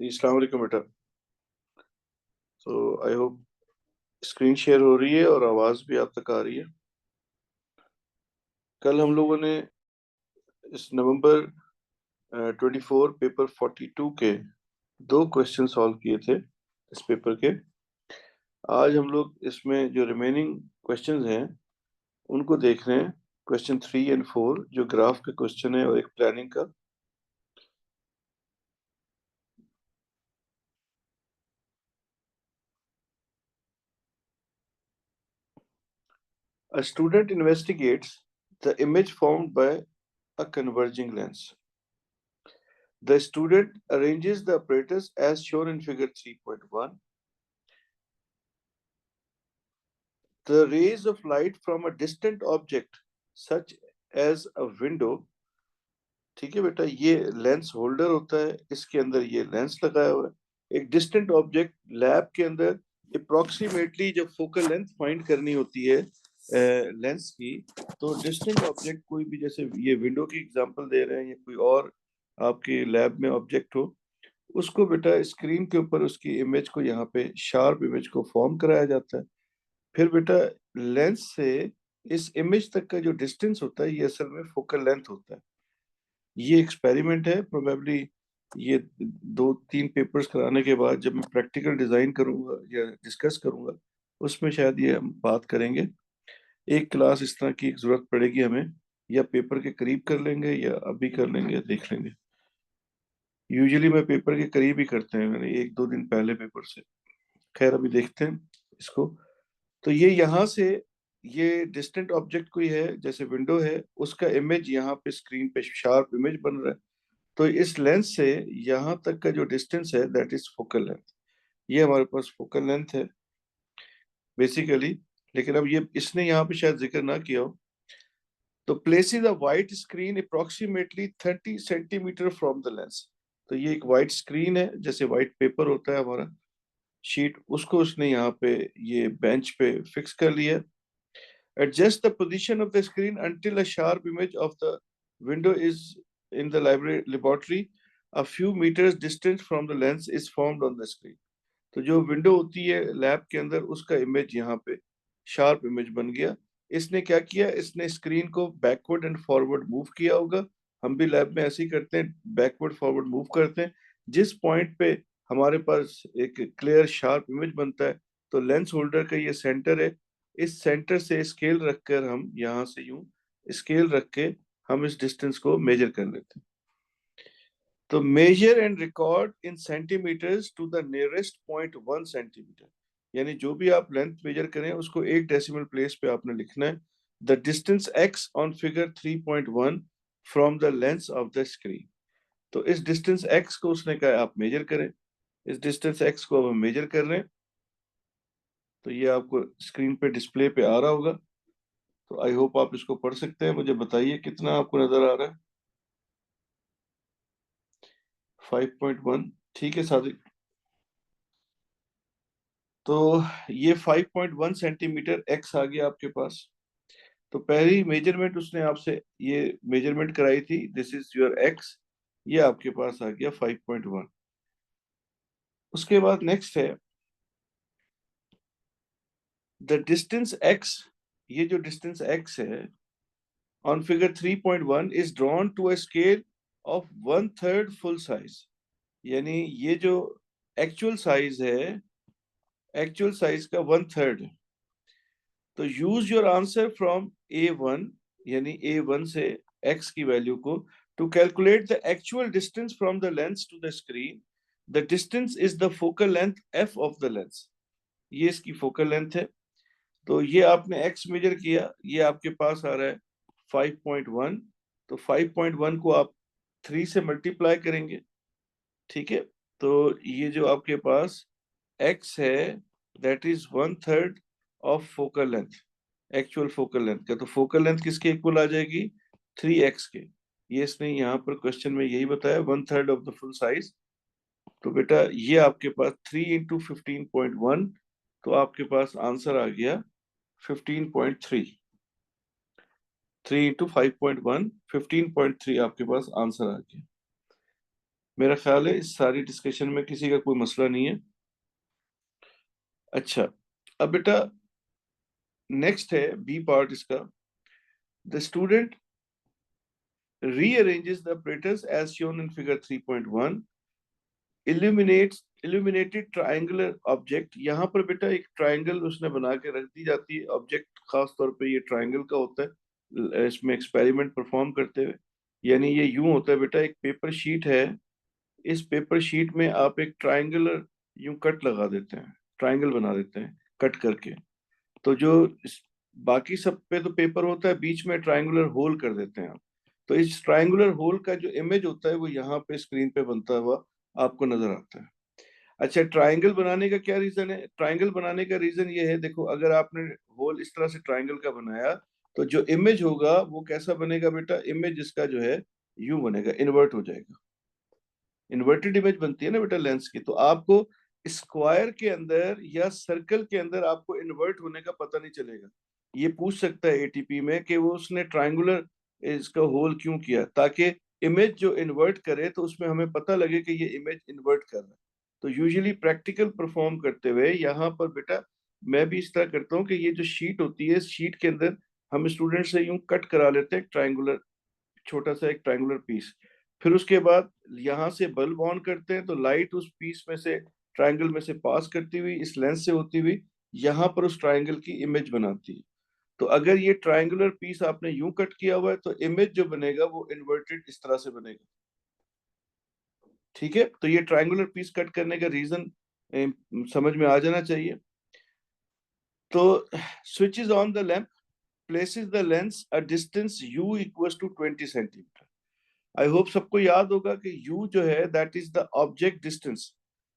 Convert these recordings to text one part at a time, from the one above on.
अस्सलाम वालेकुम बेटा। तो आई होप स्क्रीन शेयर हो रही है और आवाज भी आप तक आ रही है। कल हम लोगों ने इस नवंबर 24 पेपर 42 के 2 क्वेश्चन सॉल्व किए थे इस पेपर के। आज हम लोग इसमें जो रिमेनिंग क्वेश्चंस हैं उनको देख रहे हैं। क्वेश्चन 3 एंड 4 जो ग्राफ का क्वेश्चन है और एक प्लानिंग का। A student investigates the image formed by a converging lens. The student arranges the apparatus as shown in figure 3.1. The rays of light from a distant object such as a window, ठीक है बेटा, ये lens holder होता है, इसके अंदर ये lens लगाया हुआ है। एक डिस्टेंट ऑब्जेक्ट लैब के अंदर अप्रोक्सीमेटली जब फोकल लेंथ फाइंड करनी होती है लेंस की, तो डिस्टेंट ऑब्जेक्ट कोई भी, जैसे ये विंडो की एग्जांपल दे रहे हैं या कोई और आपके लैब में ऑब्जेक्ट हो, उसको बेटा स्क्रीन के ऊपर उसकी इमेज को यहाँ पे शार्प इमेज को फॉर्म कराया जाता है। फिर बेटा लेंस से इस इमेज तक का जो डिस्टेंस होता है ये असल में फोकल लेंथ होता है। ये एक्सपेरिमेंट है, प्रोबेबली ये 2-3 पेपर्स कराने के बाद जब मैं प्रैक्टिकल डिजाइन करूंगा या डिस्कस करूंगा उसमें शायद ये हम बात करेंगे। एक क्लास इस तरह की जरूरत पड़ेगी हमें, या पेपर के करीब कर लेंगे या अभी कर लेंगे, देख लेंगे। यूजुअली मैं पेपर के करीब ही करते हैं, मैंने 1-2 दिन पहले पेपर से। खैर अभी देखते हैं इसको। तो ये यहाँ से ये डिस्टेंट ऑब्जेक्ट कोई है, जैसे विंडो है, उसका इमेज यहाँ पे स्क्रीन पे शार्प इमेज बन रहा है। तो इस लेंस से यहाँ तक का जो डिस्टेंस है दैट इज फोकल लेंथ। ये हमारे पास फोकल लेंथ है बेसिकली। लेकिन अब ये इसने यहाँ पे शायद जिक्र ना किया हो। तो places a white screen approximately 30 centimetre from the lens. तो ये एक वाइट स्क्रीन है, जैसे वाइट पेपर होता है हमारा शीट, उसको उसने यहाँ पे ये बेंच पे फिक्स कर लिया। Adjust the position of the screen until a sharp image of the window is in the laboratory. A few meters distance from the lens is formed on the screen. तो जो window होती है lab के अंदर उसका image यहाँ पे sharp image बन गया। इसने क्या किया, इसने स्क्रीन को बैकवर्ड एंड फॉरवर्ड मूव किया होगा। हम भी लैब में ऐसे ही करते हैं, बैकवर्ड फॉरवर्ड मूव करते हैं। जिस पॉइंट पे हमारे पास एक क्लियर शार्प इमेज बनता है, तो लेंस होल्डर का ये सेंटर है। इस सेंटर से स्केल रखकर हम यहाँ से यूं स्केल रख के हम इस डिस्टेंस को मेजर कर लेते हैं। तो measure and record in centimetres to the nearest point 1 centimetre. यानी जो भी आप लेंथ मेजर करें उसको एक डेसिमल प्लेस पे आपने लिखना है। The distance x on figure 3.1 from the lens of the screen. तो इस डिस्टेंस एक्स को उसने कहा आप मेजर करें। इस डिस्टेंस एक्स को अब हम मेजर कर रहे हैं। तो ये आपको स्क्रीन पे डिस्प्ले पे आ रहा होगा। तो आई होप आप इसको पढ़ सकते हैं। मुझे बताइए कितना आपको नजर आ रहा है। 5.1, ठीक है सादिक। तो ये 5.1 सेंटीमीटर एक्स आ गया आपके पास। तो पहली मेजरमेंट उसने आपसे ये मेजरमेंट कराई थी, दिस इज योर एक्स। ये आपके पास आ गया 5.1। उसके बाद नेक्स्ट है द डिस्टेंस एक्स। ये जो डिस्टेंस एक्स है on figure 3.1 is drawn to a scale of 1/3 full size. यानी ये जो एक्चुअल साइज है, एक्चुअल साइज का 1/3 है। तो use your answer from A1, यानी A1 से x की वैल्यू को, to calculate the actual distance from the lens to the screen. The distance is the focal length f of the lens. ये इसकी focal length है। तो ये आपने x मेजर किया, ये आपके पास आ रहा है 5.1। तो 5.1 को आप 3 से मल्टीप्लाई करेंगे, ठीक है। तो ये जो आपके पास x है that is 1/3 of focal length, actual focal length का। तो फोकल लेंथ किसके इक्वल आ जाएगी, 3x के। ये इसने यहाँ पर क्वेश्चन में यही बताया, 1/3 ऑफ द फुल साइज। तो बेटा ये आपके पास 3 इंटू 15.1, तो आपके पास आंसर आ गया 15.3। 3 इंटू 5.1 15.3 आपके पास आंसर आ गया। मेरा ख्याल है इस सारी डिस्कशन में किसी का कोई मसला नहीं है। अच्छा, अब बेटा नेक्स्ट है बी पार्ट इसका। The student rearranges the apparatus as shown in figure 3.1, illuminated triangular object। यहाँ पर बेटा एक ट्रायंगल उसने बना के रख दी जाती है, ऑब्जेक्ट खास तौर पे ये ट्रायंगल का होता है इसमें एक्सपेरिमेंट परफॉर्म करते हुए। यानी ये यूं होता है बेटा, एक पेपर शीट है, इस पेपर शीट में आप एक ट्रायंगुलर यूं कट लगा देते हैं, ट्रायंगल बना देते हैं कट करके। तो जो बाकी सब पे तो पेपर होता है, बीच में ट्रायंगुलर होल कर देते हैं आप। तो इस ट्रायंगुलर होल का जो इमेज होता है वो यहाँ पे स्क्रीन पे बनता हुआ आपको नजर आता है। अच्छा, ट्रायंगल बनाने का क्या रीजन है? ट्रायंगल बनाने का रीजन ये है, देखो अगर आपने होल इस तरह से ट्रायंगल का बनाया तो जो इमेज होगा वो कैसा बनेगा बेटा? इमेज इसका जो है यूं बनेगा, इन्वर्ट हो जाएगा। इन्वर्टेड इमेज बनती है ना बेटा लेंस की। तो आपको स्क्वायर के अंदर या सर्कल के अंदर आपको इन्वर्ट होने का पता नहीं चलेगा। ये पूछ सकता है एटीपी में कि वो उसने ट्रायंगुलर इसका होल क्यों किया, ताकि इमेज जो इन्वर्ट करे तो उसमें हमें पता लगे कि ये इमेज इन्वर्ट कर रहा है। तो यूजुअली प्रैक्टिकल परफॉर्म करते हुए यहाँ पर बेटा मैं भी इस तरह करता हूँ कि ये जो शीट होती है, इस शीट के अंदर हम स्टूडेंट से यूं कट करा लेते हैं ट्रायंगुलर, छोटा सा एक ट्रायंगुलर पीस। फिर उसके बाद यहाँ से बल्ब ऑन करते हैं तो लाइट उस पीस में से, ट्रायंगल में से पास करती हुई इस लेंस से होती हुई यहाँ पर उस ट्रायंगल की इमेज बनाती है। तो अगर ये ट्रायंगुलर पीस आपने यूं कट किया हुआ है तो इमेज जो बनेगा वो इन्वर्टेड इस तरह से बनेगा। ठीक है, तो ये ट्रायंगुलर पीस कट करने का रीजन समझ में आ जाना चाहिए। तो switches on the lamp, places the lens a distance u equals to 20 centimetre. I hope सबको याद होगा कि u जो है that is the object distance.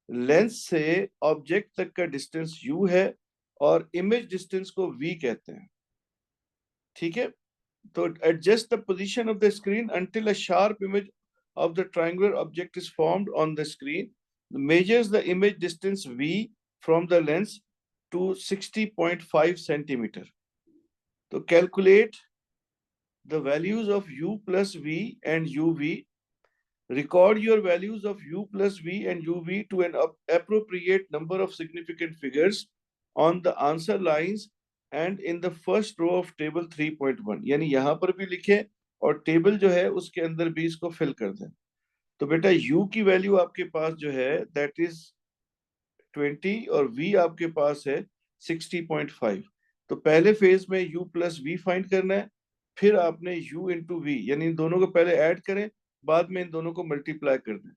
Lens से ऑब्जेक्ट तक का डिस्टेंस u है और इमेज डिस्टेंस को v कहते हैं। ठीक है, तो adjust the position of the screen until a sharp image of the triangular object is formed on the screen, measures the image distance v from the lens to 60.5 centimeter. तो calculate the values of u plus v and uv. Record your values of u plus v and uv to an appropriate number of significant figures on the answer lines and in the first row of table 3.1। यानी यहां पर भी लिखें और table जो है उसके अंदर भी इसको फिल कर दें। तो बेटा u की वैल्यू आपके पास जो है दैट इज 20 और v आपके पास है 60.5। तो पहले फेज में u प्लस वी फाइंड करना है, फिर आपने u इंटू वी, यानी इन दोनों को पहले ऐड करें, बाद में इन दोनों को मल्टीप्लाई कर दें।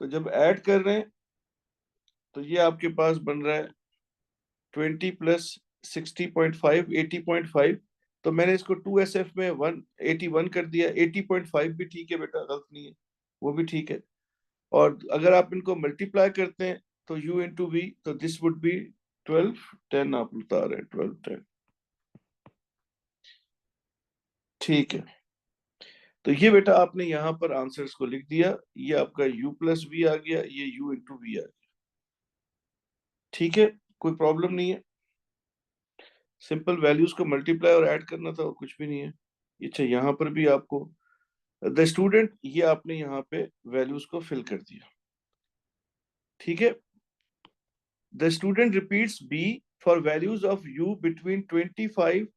तो जब ऐड कर रहे हैं तो ये आपके पास बन रहा है 20 प्लस 60.5 80.5। तो मैंने इसको 2SF में 181 कर दिया। 80.5 भी ठीक है बेटा, गलत नहीं है, वो भी ठीक है। और अगर आप इनको मल्टीप्लाई करते हैं तो u इंटू वी, तो दिस वुड बी 12 10, आप बता रहे हैं 12 10। ठीक है, तो ये बेटा आपने यहाँ पर आंसर्स को लिख दिया। ये आपका u प्लस वी आ गया, ये u इंटू वी आ गया। ठीक है, कोई प्रॉब्लम नहीं है, सिंपल वैल्यूज को मल्टीप्लाई और ऐड करना था और कुछ भी नहीं है। अच्छा, यहाँ पर भी आपको द स्टूडेंट, ये आपने यहाँ पे वैल्यूज को फिल कर दिया। ठीक है, the student repeats b for values of u between 25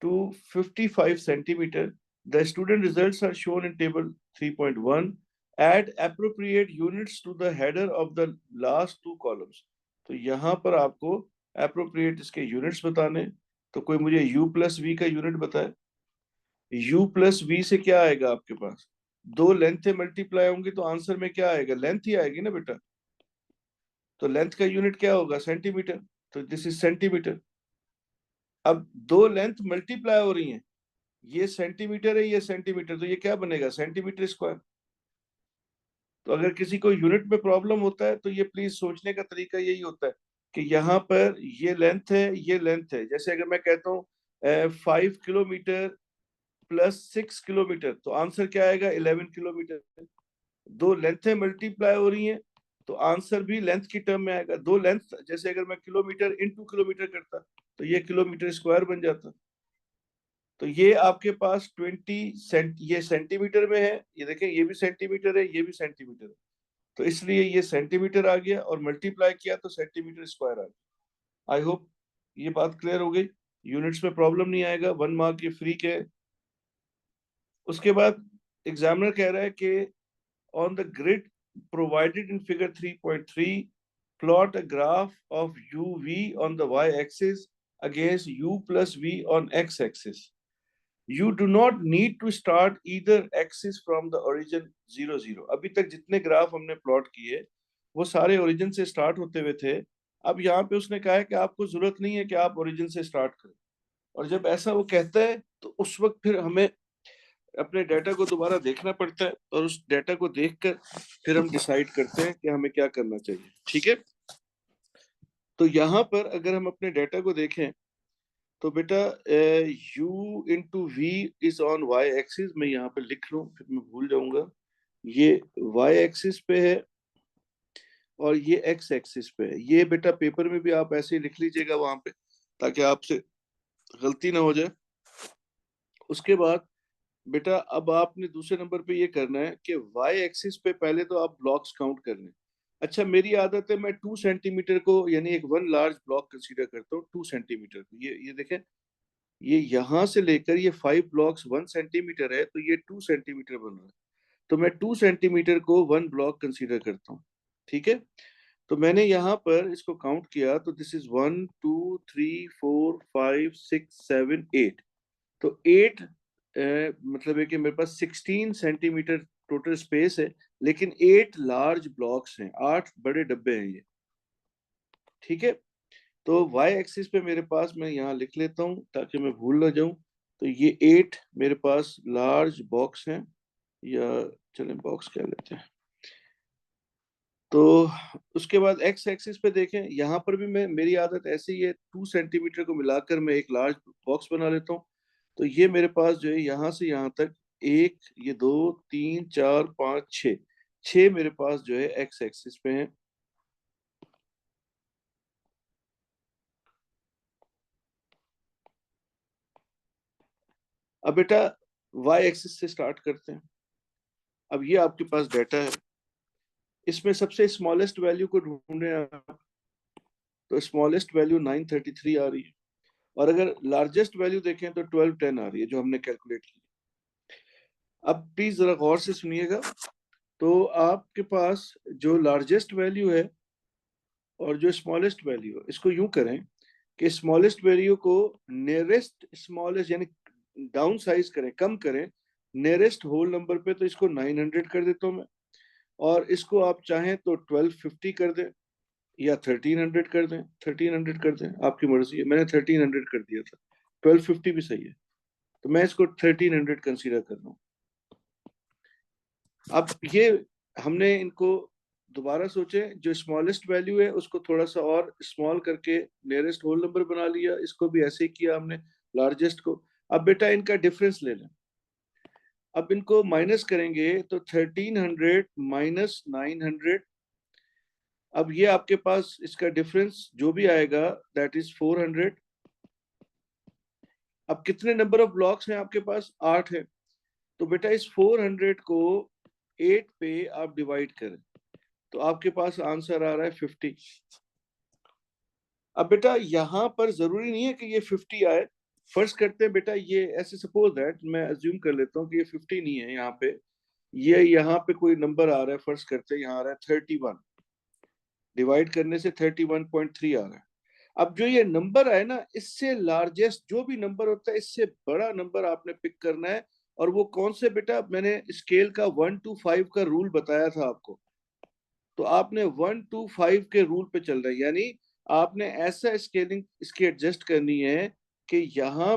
to 55 centimeter. The student results are shown in table 3.1. Add appropriate units to the header of the last two columns. तो यहाँ पर आपको appropriate इसके units बताने। तो कोई मुझे u plus v का यूनिट बताए। u plus v से क्या आएगा आपके पास? दो लेंथ मल्टीप्लाई होंगी तो आंसर में क्या आएगा? लेंथ ही आएगी ना बेटा। तो लेंथ का यूनिट क्या होगा? सेंटीमीटर। तो दिस इज सेंटीमीटर। अब दो लेंथ मल्टीप्लाई हो रही हैं, ये सेंटीमीटर है, ये सेंटीमीटर, तो ये क्या बनेगा? Centimetre square. तो अगर किसी को यूनिट में प्रॉब्लम होता है तो ये प्लीज सोचने का तरीका यही होता है कि यहाँ पर ये लेंथ है, ये लेंथ है। जैसे अगर मैं कहता हूँ 5 किलोमीटर प्लस 6 किलोमीटर, तो आंसर क्या आएगा? 11 किलोमीटर। दो लेंथें मल्टीप्लाई हो रही हैं तो आंसर भी लेंथ की टर्म में आएगा। दो लेंथ, जैसे अगर मैं किलोमीटर इंटू किलोमीटर करता तो ये किलोमीटर स्क्वायर बन जाता। तो ये आपके पास 20 सेंट, ये सेंटीमीटर में है, ये देखें, ये भी सेंटीमीटर है, ये भी सेंटीमीटर है। तो इसलिए ये सेंटीमीटर आ गया और मल्टीप्लाई किया तो सेंटीमीटर स्क्वायर आ गया। आई होप ये बात क्लियर हो गई। यूनिट्स में प्रॉब्लम नहीं आएगा, 1 मार्क ये फ्री के। उसके बाद एग्जामिनर कह रहा है कि on the grid provided in figure 3.3 plot a graph of uv on the y axis against u plus v on x axis. You do not need to start either axis from the origin 0 0. अभी तक जितने graph हमने plot किए वो सारे origin से start होते हुए थे। अब यहाँ पे उसने कहा है कि आपको जरूरत नहीं है कि आप ओरिजिन से स्टार्ट करें, और जब ऐसा वो कहता है तो उस वक्त फिर हमें अपने डाटा को दोबारा देखना पड़ता है, और उस डाटा को देखकर फिर हम डिसाइड करते हैं कि हमें क्या करना चाहिए। ठीक है, तो यहाँ पर अगर हम अपने डाटा को देखें तो बेटा u into V is on Y axis. मैं यहाँ पे लिख लूँ फिर मैं भूल जाऊंगा। ये वाई एक्सिस पे है और ये एक्स एक्सिस पे है। ये बेटा पेपर में भी आप ऐसे ही लिख लीजिएगा वहां पे, ताकि आपसे गलती ना हो जाए। उसके बाद बेटा अब आपने दूसरे नंबर पे ये करना है कि वाई एक्सिस पे पहले तो आप ब्लॉक्स काउंट करने। अच्छा, मेरी आदत है मैं 2 सेंटीमीटर को यानी एक 1 लार्ज ब्लॉक कंसीडर करता हूँ। 2 सेंटीमीटर को ये देखें, ये यहां से लेकर ये 5 ब्लॉक्स 1 सेंटीमीटर है, तो ये 2 सेंटीमीटर बन रहा है। तो मैं 2 सेंटीमीटर को 1 ब्लॉक कंसीडर करता हूँ। ठीक है, तो मैंने यहाँ पर इसको काउंट किया तो दिस इज 1 2 3 4 5 6 7 8। तो 8 मतलब है कि मेरे पास 16 सेंटीमीटर टोटल स्पेस है, लेकिन 8 लार्ज ब्लॉक्स हैं, 8 बड़े डब्बे हैं ये। ठीक है, तो y एक्सिस पे मेरे पास, मैं यहाँ लिख लेता हूँ ताकि मैं भूल ना जाऊं। तो ये 8 मेरे पास लार्ज बॉक्स हैं, या चलें बॉक्स कह लेते हैं। तो उसके बाद x एक्सिस पे देखें, यहाँ पर भी मैं, मेरी आदत ऐसी ही है, 2 सेंटीमीटर को मिलाकर मैं एक लार्ज बॉक्स बना लेता हूँ। तो ये मेरे पास जो है यहाँ से यहाँ तक 1, ये 2 3 4 5 6, 6 मेरे पास जो है x एक्सिस पे है। अब बेटा y एक्सिस से स्टार्ट करते हैं। अब ये आपके पास डाटा है, इसमें सबसे स्मॉलेस्ट वैल्यू को ढूंढे आप, तो स्मॉलेस्ट वैल्यू 933 आ रही है, और अगर लार्जेस्ट वैल्यू देखें तो 1210 आ रही है जो हमने कैलकुलेट की। अब प्लीज जरा गौर से सुनिएगा। तो आपके पास जो लार्जेस्ट वैल्यू है और जो स्मॉलेस्ट वैल्यू है, इसको यूं करें कि स्मॉलेस्ट वैल्यू को नियरेस्ट स्मॉलेस्ट यानी डाउन साइज करें, कम करें नियरेस्ट होल नंबर पे। तो इसको 900 कर देता हूं मैं, और इसको आप चाहें तो 1250 कर दें या 1300 कर दें। 1300 कर दें, आपकी मर्जी है। मैंने 1300 कर दिया था, 1250 भी सही है, तो मैं इसको 1300 कंसीडर कर रहा हूँ। अब ये हमने इनको दोबारा सोचे, जो स्मॉलेस्ट वैल्यू है उसको थोड़ा सा और स्मॉल करके नियरेस्ट होल नंबर बना लिया, इसको भी ऐसे ही किया हमने लार्जेस्ट को। अब बेटा इनका डिफरेंस ले लें। अब इनको माइनस करेंगे तो 1300 माइनस 900, अब ये आपके पास इसका डिफरेंस जो भी आएगा दैट इज 400। अब कितने नंबर ऑफ ब्लॉक्स हैं आपके पास? 8 है। तो बेटा इस 400 को 8 पे आप डिवाइड करें तो आपके पास आंसर आ रहा है 50। अब बेटा यहाँ पर जरूरी नहीं है कि ये 50 आए। फर्ज करते हैं बेटा, ये ऐसे सपोज दैट मैं अज्यूम कर लेता हूँ कि ये 50 नहीं है यहाँ पे, ये यहाँ पे कोई नंबर आ रहा है। फर्ज करते हैं यहाँ आ रहा है 31, डिवाइड करने से 31.3 आ रहा है। अब जो ये नंबर है ना, इससे लार्जेस्ट जो भी नंबर होता है इससे बड़ा नंबर आपने पिक करना है। और वो कौन से बेटा, मैंने स्केल का 1 to 5 का रूल बताया था आपको, तो आपने 1 to 5 के रूल पे चल रहा है, यानी आपने ऐसा स्केलिंग इसकी एडजस्ट करनी है कि यहाँ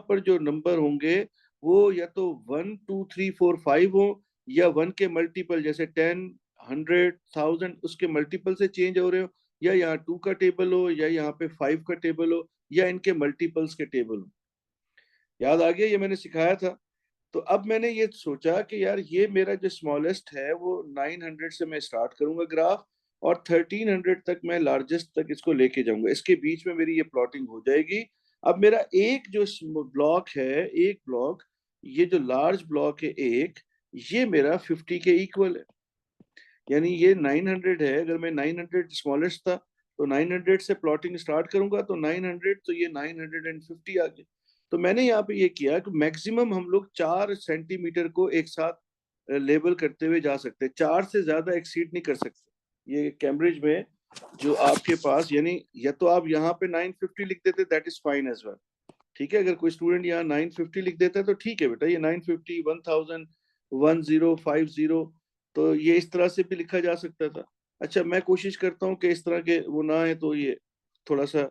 पर जो नंबर होंगे वो या तो 1 2 3 4 5 हो, या 1 के मल्टीपल जैसे 10 100 1000 उसके मल्टीपल से चेंज हो रहे हो, या यहाँ 2 का टेबल हो, या यहाँ पे 5 का टेबल हो, या इनके मल्टीपल्स के टेबल हो। याद आ गया, ये मैंने सिखाया था। तो अब मैंने ये सोचा कि यार ये मेरा जो स्मॉलेस्ट है वो 900 से मैं स्टार्ट करूंगा ग्राफ, और 1300 तक मैं लार्जेस्ट तक इसको लेके जाऊंगा। इसके बीच में मेरी ये प्लॉटिंग हो जाएगी। अब मेरा एक जो ब्लॉक है, एक ब्लॉक, ये जो लार्ज ब्लॉक है एक, ये मेरा 50 के इक्वल है। यानी ये 900 है, अगर मैं 900 स्मॉलेस्ट था तो 900 से प्लॉटिंग स्टार्ट करूंगा तो 900, तो ये 950 आ गया। तो मैंने यहाँ पे ये किया कि मैक्सिमम हम लोग 4 सेंटीमीटर को एक साथ लेबल करते हुए जा सकते हैं, 4 से ज्यादा एक्सीड नहीं कर सकते। ये कैम्ब्रिज में जो आपके पास, यानी या तो आप यहाँ पे 950 लिख देते, that is fine as well, ठीक है। अगर कोई स्टूडेंट यहाँ 950 लिख देता है तो ठीक है बेटा, ये 950, 1000, 1050, तो ये इस तरह से भी लिखा जा सकता था। अच्छा, मैं कोशिश करता हूँ कि इस तरह के वो ना है, तो ये थोड़ा सा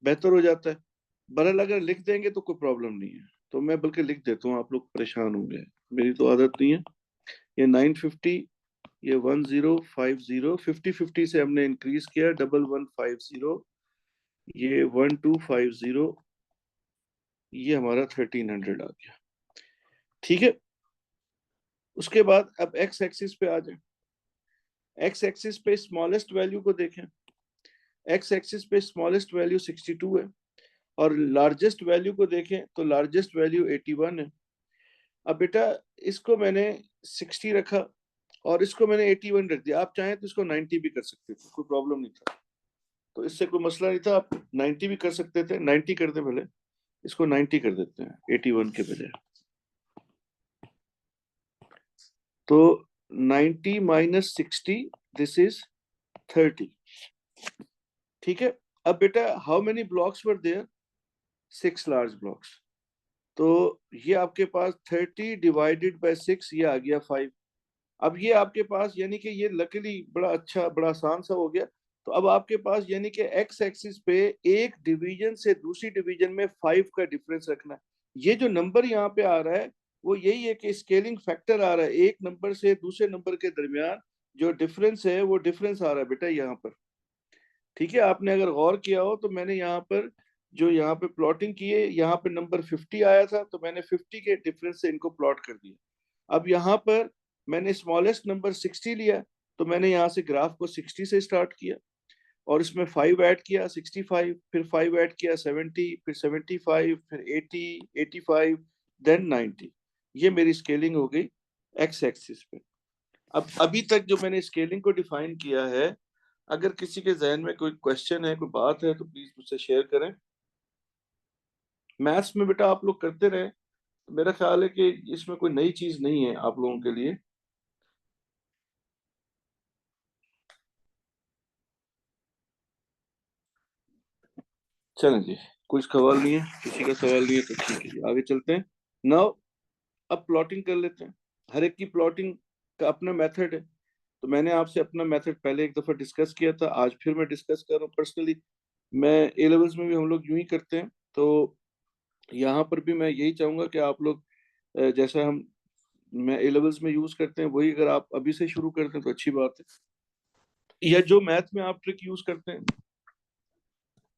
बेहतर हो जाता है। बहरहाल अगर लिख देंगे तो कोई प्रॉब्लम नहीं है, तो मैं बल्कि लिख देता हूँ, आप लोग परेशान होंगे, मेरी तो आदत नहीं है। ये 950, ये 1050, 50 से हमने इंक्रीज किया, 1150, ये 1250, ये हमारा 1300 आ गया, ठीक है। उसके बाद अब एक्स एक्सिस पे आ जाए। एक्स एक्सिस पे स्मॉलेस्ट वैल्यू को देखें। एक्स एक्सिस पे स्मॉलेस्ट वैल्यू 62 है, और लार्जेस्ट वैल्यू को देखें तो लार्जेस्ट वैल्यू 81 है। अब बेटा इसको मैंने 60 रखा और इसको मैंने 81 रख दिया। आप चाहें तो इसको 90 भी कर सकते थे, कोई प्रॉब्लम नहीं था, तो इससे कोई मसला नहीं था, आप 90 भी कर सकते थे। 90 कर दे भले, इसको 90 कर देते हैं 81 के बजाय। तो 90 माइनस 60, दिस इज 30, ठीक है। अब बेटा how many blocks were there, 6 large blocks. तो ये आपके पास 30 डिवाइडेड बाय 6, ये आ गया 5। अब ये आपके पास, यानी कि ये लकीली बड़ा अच्छा, बड़ा आसान सा हो गया। तो अब आपके पास यानी कि एक्स एक्सिस पे एक डिवीजन से दूसरी डिवीजन में 5 का डिफरेंस रखना है। ये जो नंबर यहाँ पे आ रहा है वो यही है कि स्केलिंग फैक्टर आ रहा है, एक नंबर से दूसरे नंबर के दरमियान जो डिफरेंस है वो डिफरेंस आ रहा है बेटा यहाँ पर, ठीक है। आपने अगर गौर किया हो तो मैंने यहाँ पर जो यहाँ पे प्लॉटिंग की है, यहाँ पे नंबर 50 आया था तो मैंने 50 के डिफरेंस से इनको प्लॉट कर दिया। अब यहाँ पर मैंने स्मॉलेस्ट नंबर 60 लिया, तो मैंने यहाँ से ग्राफ को 60 से स्टार्ट किया और इसमें 5 ऐड किया, 65, फिर 5 ऐड किया, 70, फिर 75, फिर 80, 85, देन 90। ये मेरी स्केलिंग हो गई एक्स एक्सिस पे। अब अभी तक जो मैंने स्केलिंग को डिफाइन किया है, अगर किसी के जहन में कोई क्वेश्चन है, कोई बात है, तो प्लीज मुझसे शेयर करें। मैथ्स में बेटा आप लोग करते रहे, तो मेरा ख्याल है कि इसमें कोई नई चीज नहीं है आप लोगों के लिए। चलें जी, कुछ सवाल नहीं है, किसी का सवाल नहीं है तो ठीक है जी, आगे चलते हैं। नाउ अब प्लॉटिंग कर लेते हैं। हर एक की प्लॉटिंग का अपना मेथड है, तो मैंने आपसे अपना मेथड पहले एक दफा डिस्कस किया था, आज फिर मैं डिस्कस कर रहा हूँ। पर्सनली मैं ए लेवल्स में भी हम लोग यूं ही करते हैं, तो यहाँ पर भी मैं यही चाहूंगा कि आप लोग जैसा हम मैं ए लेवल्स में यूज करते हैं वही अगर आप अभी से शुरू करते हैं तो अच्छी बात है। या जो मैथ में आप ट्रिक यूज करते हैं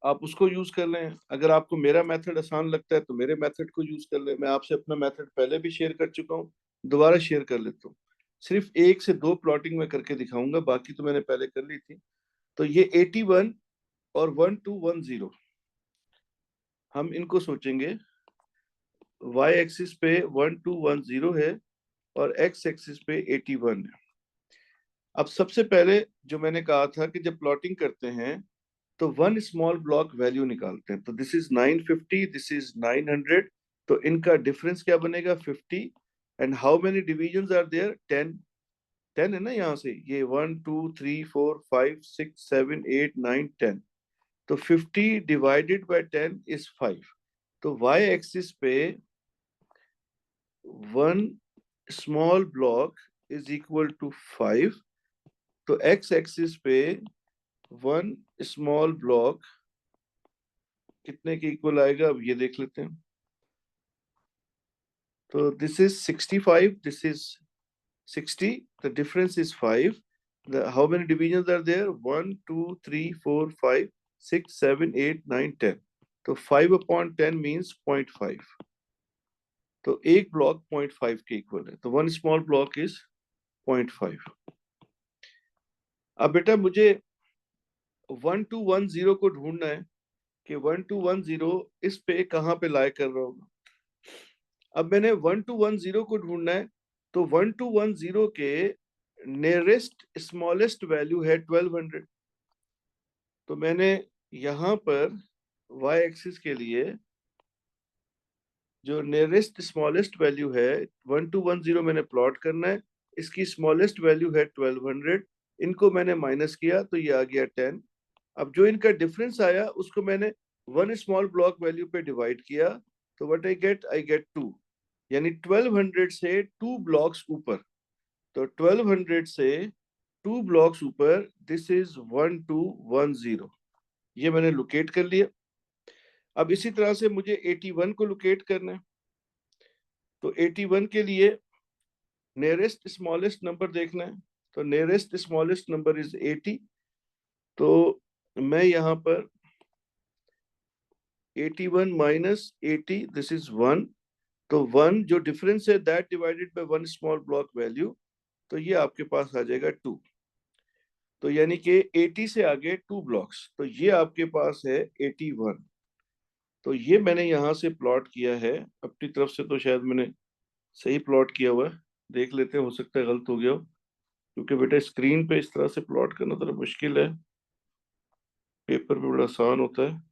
आप उसको यूज कर लें। अगर आपको मेरा मेथड आसान लगता है तो मेरे मेथड को यूज कर लें। मैं आपसे अपना मेथड पहले भी शेयर कर चुका हूँ, दोबारा शेयर कर लेता हूँ। सिर्फ 1 से 2 प्लॉटिंग में करके दिखाऊंगा, बाकी तो मैंने पहले कर ली थी। तो ये 81 और 1210 हम इनको सोचेंगे। y एक्सिस पे 1210 है और x एक्सिस पे 81 है। अब सबसे पहले जो मैंने कहा था कि जब प्लॉटिंग करते हैं तो वन स्मॉल ब्लॉक वैल्यू निकालते हैं। तो दिस इज 950, दिस इज 900, तो इनका डिफरेंस क्या बनेगा 50। And how many divisions are there, 10। 10 है ना, यहाँ से ये 1 2 3 4 5 6 7 8 9 10, तो 50 डिवाइडेड बाय 10 इज 5। तो y एक्सिस पे one small block is equal to 5, तो x एक्सिस पे वन स्मॉल ब्लॉक कितने के इक्वल आएगा, अब ये देख लेते हैं। तो this is 65, this is 60, the difference is 5। How many divisions are there, 1 2 3 4 5 6 7 8 9 10, तो 5/10 means 0.5। तो एक ब्लॉक 0.5 के इक्वल है, तो वन स्मॉल ब्लॉक इज 0.5। अब बेटा मुझे 1210 को ढूंढना है कि 1210 इस पे कहाँ पे लाई कर रहा होगा। अब मैंने 1210 को ढूंढना है, तो 1210 के नियरेस्ट स्मॉलेस्ट वैल्यू है 1200। तो मैंने यहां पर y एक्सिस के लिए जो नियरेस्ट स्मॉलेस्ट वैल्यू है 1210 मैंने प्लॉट करना है, इसकी स्मॉलेस्ट वैल्यू है 1200, इनको मैंने माइनस किया तो ये आ गया 10। अब जो इनका डिफरेंस आया उसको मैंने वन स्मॉल ब्लॉक वैल्यू पे डिवाइड किया, तो व्हाट आई गेट 2, यानी 1200 से 2 ब्लॉक्स ऊपर। तो 1200 से 2 ब्लॉक्स ऊपर दिस इज 1210, ये मैंने लोकेट कर लिया। अब इसी तरह से मुझे 81 को लोकेट करना है। तो 81 के लिए नियरेस्ट स्मॉलेस्ट नंबर देखना है, तो नियरेस्ट स्मॉलेस्ट नंबर इज 80। तो मैं यहाँ पर 81 माइनस 80 दिस इज 1। तो 1 जो डिफरेंस है that divided by one small block value, तो ये आपके पास आ जाएगा 2। तो यानी कि 80 से आगे 2 ब्लॉक्स, तो ये आपके पास है 81। तो ये मैंने यहाँ से प्लॉट किया है अपनी तरफ से, तो शायद मैंने सही प्लॉट किया हुआ है, देख लेते हैं, हो सकता है गलत हो गया हो, क्योंकि बेटा स्क्रीन पे इस तरह से प्लॉट करना थोड़ा मुश्किल है, पेपर पे बड़ा आसान होता है।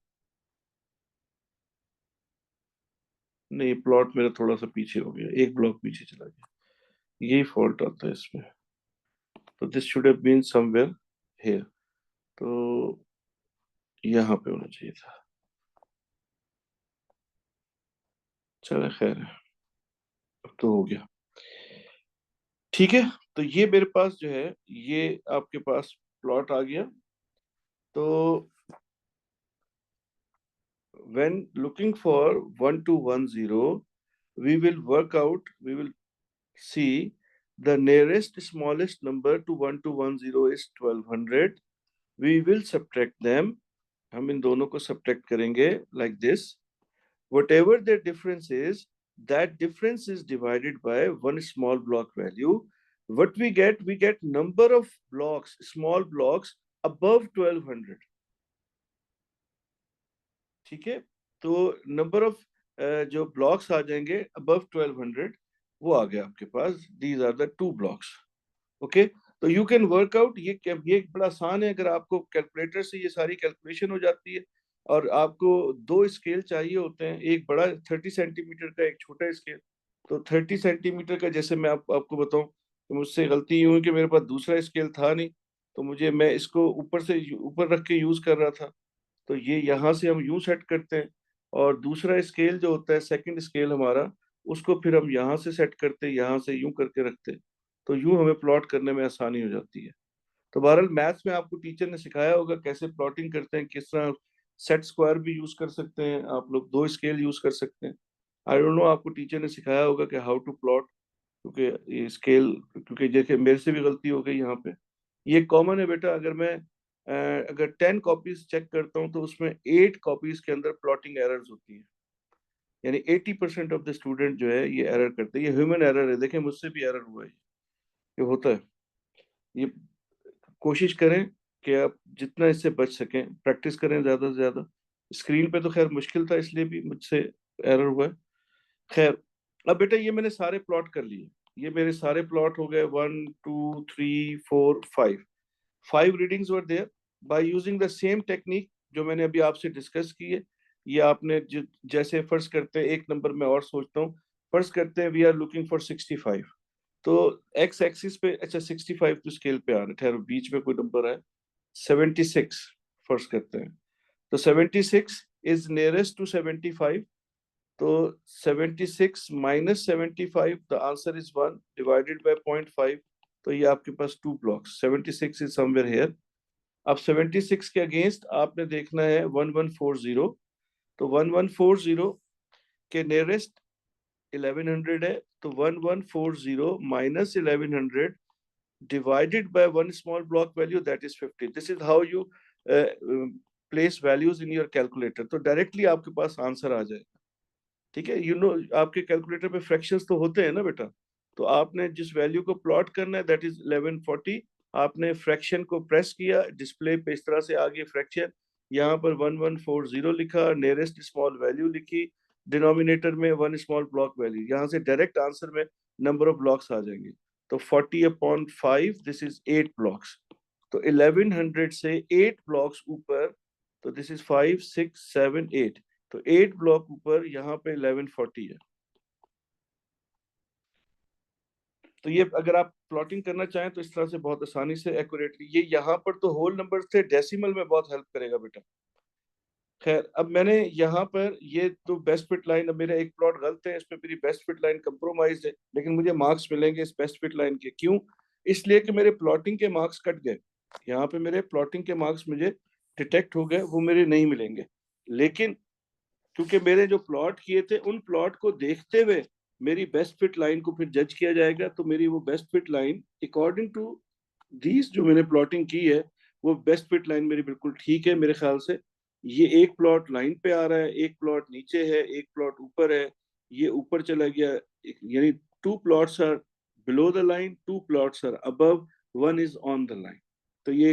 नहीं, प्लॉट मेरा थोड़ा सा पीछे हो गया, एक ब्लॉक पीछे चला गया, यही फॉल्ट आता है इसमें। तो this should have been somewhere here, तो यहाँ पे होना चाहिए था। चलो खैर है, अब तो हो गया, ठीक है। तो ये मेरे पास जो है ये आपके पास प्लॉट आ गया। तो when looking for 1210, we will see the nearest smallest number to 1210 is 1200. We will subtract them. हम इन दोनों को subtract करेंगे like this. Whatever the difference is, that difference is divided by one small block value. What we get number of blocks, small blocks above 1200. ठीक है, तो number of जो blocks आ जाएंगे अबव 1200, वो आ गया आपके पास, these are the 2 blocks. Okay, तो यू कैन वर्क आउट, ये बड़ा आसान है, अगर आपको कैलकुलेटर से ये सारी कैलकुलेशन हो जाती है। और आपको 2 स्केल चाहिए होते हैं, एक बड़ा 30 सेंटीमीटर का, एक छोटा स्केल। तो 30 सेंटीमीटर का जैसे मैं आपको बताऊं, तो मुझसे गलती यूं है कि मेरे पास दूसरा स्केल था नहीं, तो मैं इसको ऊपर से ऊपर रख के यूज कर रहा था। तो ये यहाँ से हम यूं सेट करते हैं, और दूसरा स्केल जो होता है सेकंड स्केल हमारा, उसको फिर हम यहाँ से सेट करते हैं, यहाँ से यूं करके रखते हैं। तो यूं हमें प्लॉट करने में आसानी हो जाती है। तो बहरहाल मैथ्स में आपको टीचर ने सिखाया होगा कैसे प्लॉटिंग करते हैं, किस तरह सेट स्क्वायर भी यूज कर सकते हैं आप लोग, 2 स्केल यूज कर सकते हैं। आई डोंट नो, आपको टीचर ने सिखाया होगा कि हाउ टू प्लॉट, क्योंकि ये स्केल, क्योंकि देखिए मेरे से भी गलती हो गई यहाँ पे। ये कॉमन है बेटा, अगर मैं अगर 10 कॉपीज चेक करता हूँ तो उसमें 8 कॉपीज के अंदर प्लॉटिंग एरर्स होती है, यानी 80% ऑफ द स्टूडेंट जो है ये एरर करते हैं। ये ह्यूमन एरर है, देखें मुझसे भी एरर हुआ है, ये होता है। ये कोशिश करें कि आप जितना इससे बच सकें, प्रैक्टिस करें ज्यादा से ज्यादा। स्क्रीन पे तो खैर मुश्किल था, इसलिए भी मुझसे एरर हुआ है। खैर, अब बेटा ये मैंने सारे प्लॉट कर लिए, ये मेरे सारे प्लॉट हो गए, 1 2 3 4 5, 5 readings were there by using the same technique जो मैंने अभी आपसे डिस्कस की है। ये आपने जैसे फर्ज करते हैं, एक नंबर में और सोचता हूँ, फर्ज करते हैं वी आर लुकिंग फॉर 65। तो एक्स एक्सिस पे, अच्छा 65 तो स्केल पे आ रहा है, ठहरो बीच में कोई नंबर है, 76 फर्ज करते हैं। तो 76 इज नियरेस्ट टू 75। तो 76 minus 75, the answer is 1 divided by 0.5। तो ये आपके पास 2 ब्लॉक्स, 76 इज समवेयर हियर। अब 76 के अगेंस्ट आपने देखना है 1140। तो 1140 के नियरेस्ट 1100 है, तो 1140 minus 1100 divided by one small block value, that is 50. This is how you place values in your calculator, तो डायरेक्टली आपके पास आंसर आ जाएगा। ठीक है, यू नो आपके कैलकुलेटर पे फ्रैक्शंस तो होते हैं ना बेटा, तो आपने जिस वैल्यू को प्लॉट करना है दैट इज 1140, आपने फ्रैक्शन को प्रेस किया, डिस्प्ले पे इस तरह से आ गई फ्रैक्शन, यहाँ पर 1140 लिखा, नियरेस्ट स्मॉल वैल्यू लिखी, डिनोमिनेटर में वन स्मॉल ब्लॉक वैल्यू, यहाँ से डायरेक्ट आंसर में नंबर ऑफ ब्लॉक्स आ जाएंगे। तो 40/5 दिस इज 8 ब्लॉक्स। तो 1100 से 8 ब्लॉक्स ऊपर, तो दिस इज 5 6 7 8, तो 8 ब्लॉक ऊपर यहाँ पे 1140 है। तो ये अगर आप प्लॉटिंग करना चाहें तो इस तरह से बहुत आसानी से एक्यूरेटली, ये यहाँ पर तो होल नंबर थे, डेसिमल में बहुत हेल्प करेगा बेटा। खैर, अब मैंने यहाँ पर ये तो बेस्ट फिट लाइन, अब मेरा एक प्लॉट गलत है, इसमें मेरी बेस्ट फिट लाइन कंप्रोमाइज है, लेकिन मुझे मार्क्स मिलेंगे इस बेस्ट फिट लाइन के। क्यों? इसलिए कि मेरे प्लॉटिंग के मार्क्स कट गए, यहाँ पे मेरे प्लॉटिंग के मार्क्स मुझे डिटेक्ट हो गए, वो मेरे नहीं मिलेंगे। लेकिन क्योंकि मेरे जो प्लॉट किए थे उन प्लॉट को देखते हुए मेरी बेस्ट फिट लाइन को फिर जज किया जाएगा, तो मेरी वो best fit line according to these जो मैंने प्लॉटिंग की है, वो बेस्ट फिट लाइन मेरी बिल्कुल ठीक है मेरे ख्याल से। ये एक प्लॉट लाइन पे आ रहा है, एक प्लॉट नीचे है, एक प्लॉट ऊपर है, ये ऊपर चला गया, यानी 2 plots are below the line, 2 plots are above, 1 is on the line. तो ये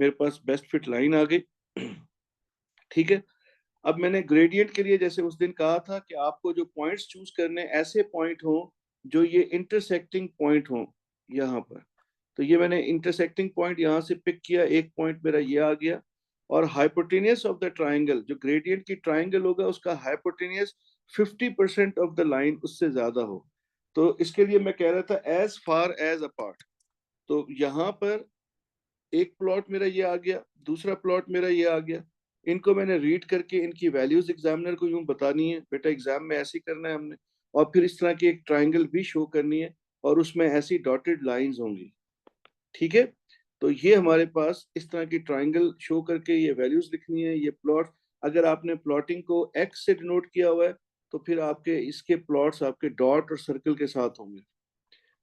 मेरे पास बेस्ट फिट लाइन आ गई। ठीक है। अब मैंने ग्रेडियंट के लिए जैसे उस दिन कहा था कि आपको जो पॉइंट्स चूज करने, ऐसे पॉइंट हो जो ये इंटरसेक्टिंग पॉइंट हो यहाँ पर। तो ये मैंने इंटरसेक्टिंग पॉइंट यहाँ से पिक किया, एक पॉइंट मेरा ये आ गया। और हाइपोटेनियस ऑफ द ट्राइंगल, जो ग्रेडियंट की ट्राइंगल होगा उसका हाइपोटेनियस 50% ऑफ द लाइन उससे ज्यादा हो। तो इसके लिए मैं कह रहा था एज फार एज अपार्ट। तो यहाँ पर एक प्लॉट मेरा ये आ गया, दूसरा प्लॉट मेरा ये आ गया, इनको मैंने रीड करके इनकी वैल्यूज एग्जामिनर को यूं बतानी है, बेटा एग्जाम में ऐसे करना है हमने। और फिर इस तरह की एक ट्राइंगल भी शो करनी है, और उसमें ऐसी डॉटेड लाइंस होंगी। ठीक है। तो ये हमारे पास इस तरह की ट्राइंगल शो करके ये वैल्यूज लिखनी है, ये प्लॉट। अगर आपने प्लॉटिंग को एक्स से डिनोट किया हुआ है, तो फिर आपके इसके प्लॉट्स आपके डॉट और सर्कल के साथ होंगे।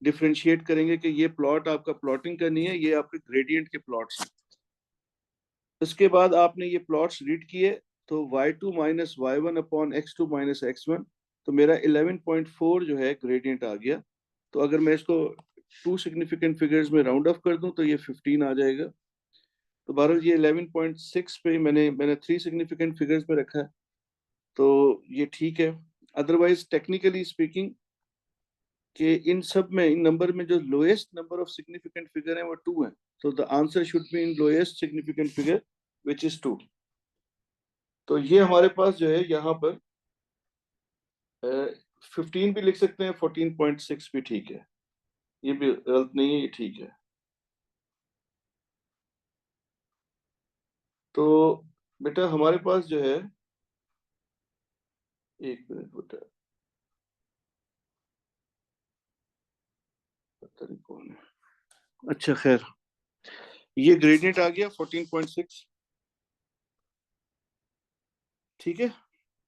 डिफ्रेंशिएट करेंगे कि ये प्लॉट आपका प्लॉटिंग करनी है, ये आपके ग्रेडियंट के प्लॉट्स हैं। उसके बाद आपने ये प्लॉट्स रीड किए, तो y2 minus y1 upon x2 minus x1, तो मेरा 11.4 जो है ग्रेडियंट आ गया। तो अगर मैं इसको 2 सिग्निफिकेंट फिगर्स में राउंड ऑफ कर दूं तो ये 15 आ जाएगा। तो बहरहाल ये 11.6 पे मैंने 3 सिग्निफिकेंट फिगर्स में रखा है, तो ये ठीक है। अदरवाइज टेक्निकली स्पीकिंग कि इन सब में, इन नंबर में जो lowest number of significant figure है वो 2 है। तो the answer should be in lowest significant figure which is 2। तो ये हमारे पास जो है यहाँ पर 15 भी लिख सकते हैं, 14.6 भी ठीक है, ये भी गलत नहीं है, ये ठीक है। तो बेटा हमारे पास जो है, एक मिनट बेटा, पता नहीं कौन है। अच्छा खैर, ये ग्रेडियंट आ गया 14.6। ठीक है।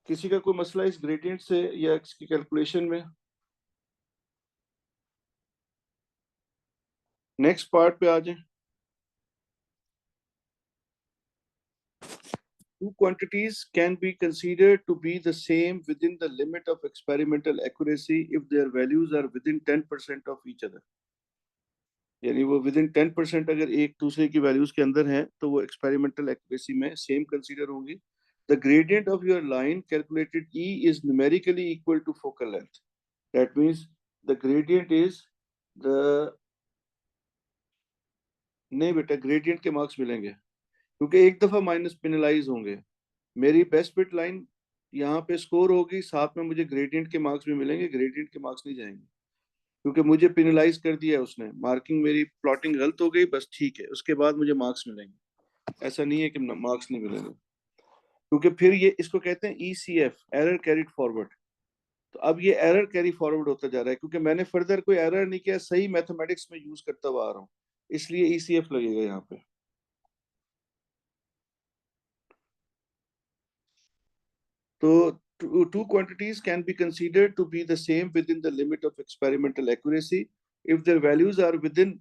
किसी का कोई मसला इस ग्रेडियंट से या इसकी कैलकुलेशन में? नेक्स्ट पार्ट पे आ जाए। Two quantities can be considered to be the same within the limit of experimental accuracy if their values are within 10% of each other। यानी वो विद इन 10% अगर एक दूसरे की वैल्यूज के अंदर हैं, तो वो एक्सपेरिमेंटल एक्यूरेसी में सेम कंसीडर होंगी। The gradient of your line calculated E is numerically equal to focal length. That means the gradient is the, नहीं बेटा ग्रेडियंट के मार्क्स मिलेंगे, क्योंकि एक दफा माइनस पेनलाइज होंगे। मेरी बेस्ट फिट लाइन यहाँ पे स्कोर होगी, साथ में मुझे ग्रेडियंट के मार्क्स भी मिलेंगे, ग्रेडियंट के मार्क्स नहीं जाएंगे, क्योंकि मुझे पेनलाइज कर दिया है उसने, मार्किंग मेरी प्लॉटिंग गलत हो गई, बस ठीक है, उसके बाद मुझे मार्क्स मिलेंगे। ऐसा नहीं है कि मार्क्स नहीं मिलेंगे, क्योंकि फिर ये इसको कहते हैं ECF, एरर कैरिड फॉरवर्ड। तो अब ये एरर कैरी फॉरवर्ड होता जा रहा है, क्योंकि मैंने फर्दर कोई एरर नहीं किया, सही मैथमेटिक्स में यूज करता हुआ आ रहा हूँ, इसलिए ECF लगेगा यहाँ पे। So two quantities can be considered to be the same within the limit of experimental accuracy if their values are within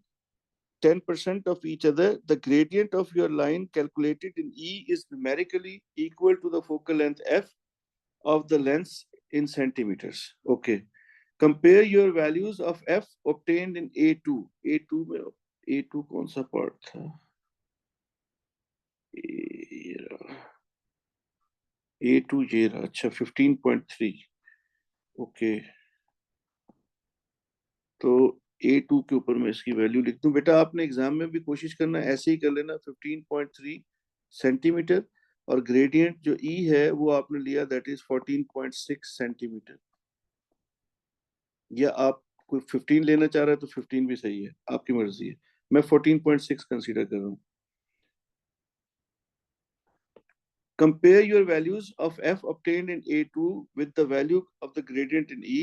10% of each other. The gradient of your line calculated in E is numerically equal to the focal length f of the lens in centimeters. Okay. Compare your values of f obtained in A2. A2 में A2 कौन सा part था? A2 ये रहा, अच्छा 15.3। Okay. तो A2 के ऊपर मैं इसकी वैल्यू लिख दूं। बेटा आपने एग्जाम में भी कोशिश करना ऐसे ही कर लेना, 15.3 सेंटीमीटर, और ग्रेडियंट जो E है वो आपने लिया दैट इज 14.6 सेंटीमीटर, या आप कोई 15 लेना चाह रहे हैं तो 15 भी सही है, आपकी मर्जी है। मैं 14.6 कंसीडर कर रहा हूँ। Compare your values of f obtained in A2 with the value of the gradient in E.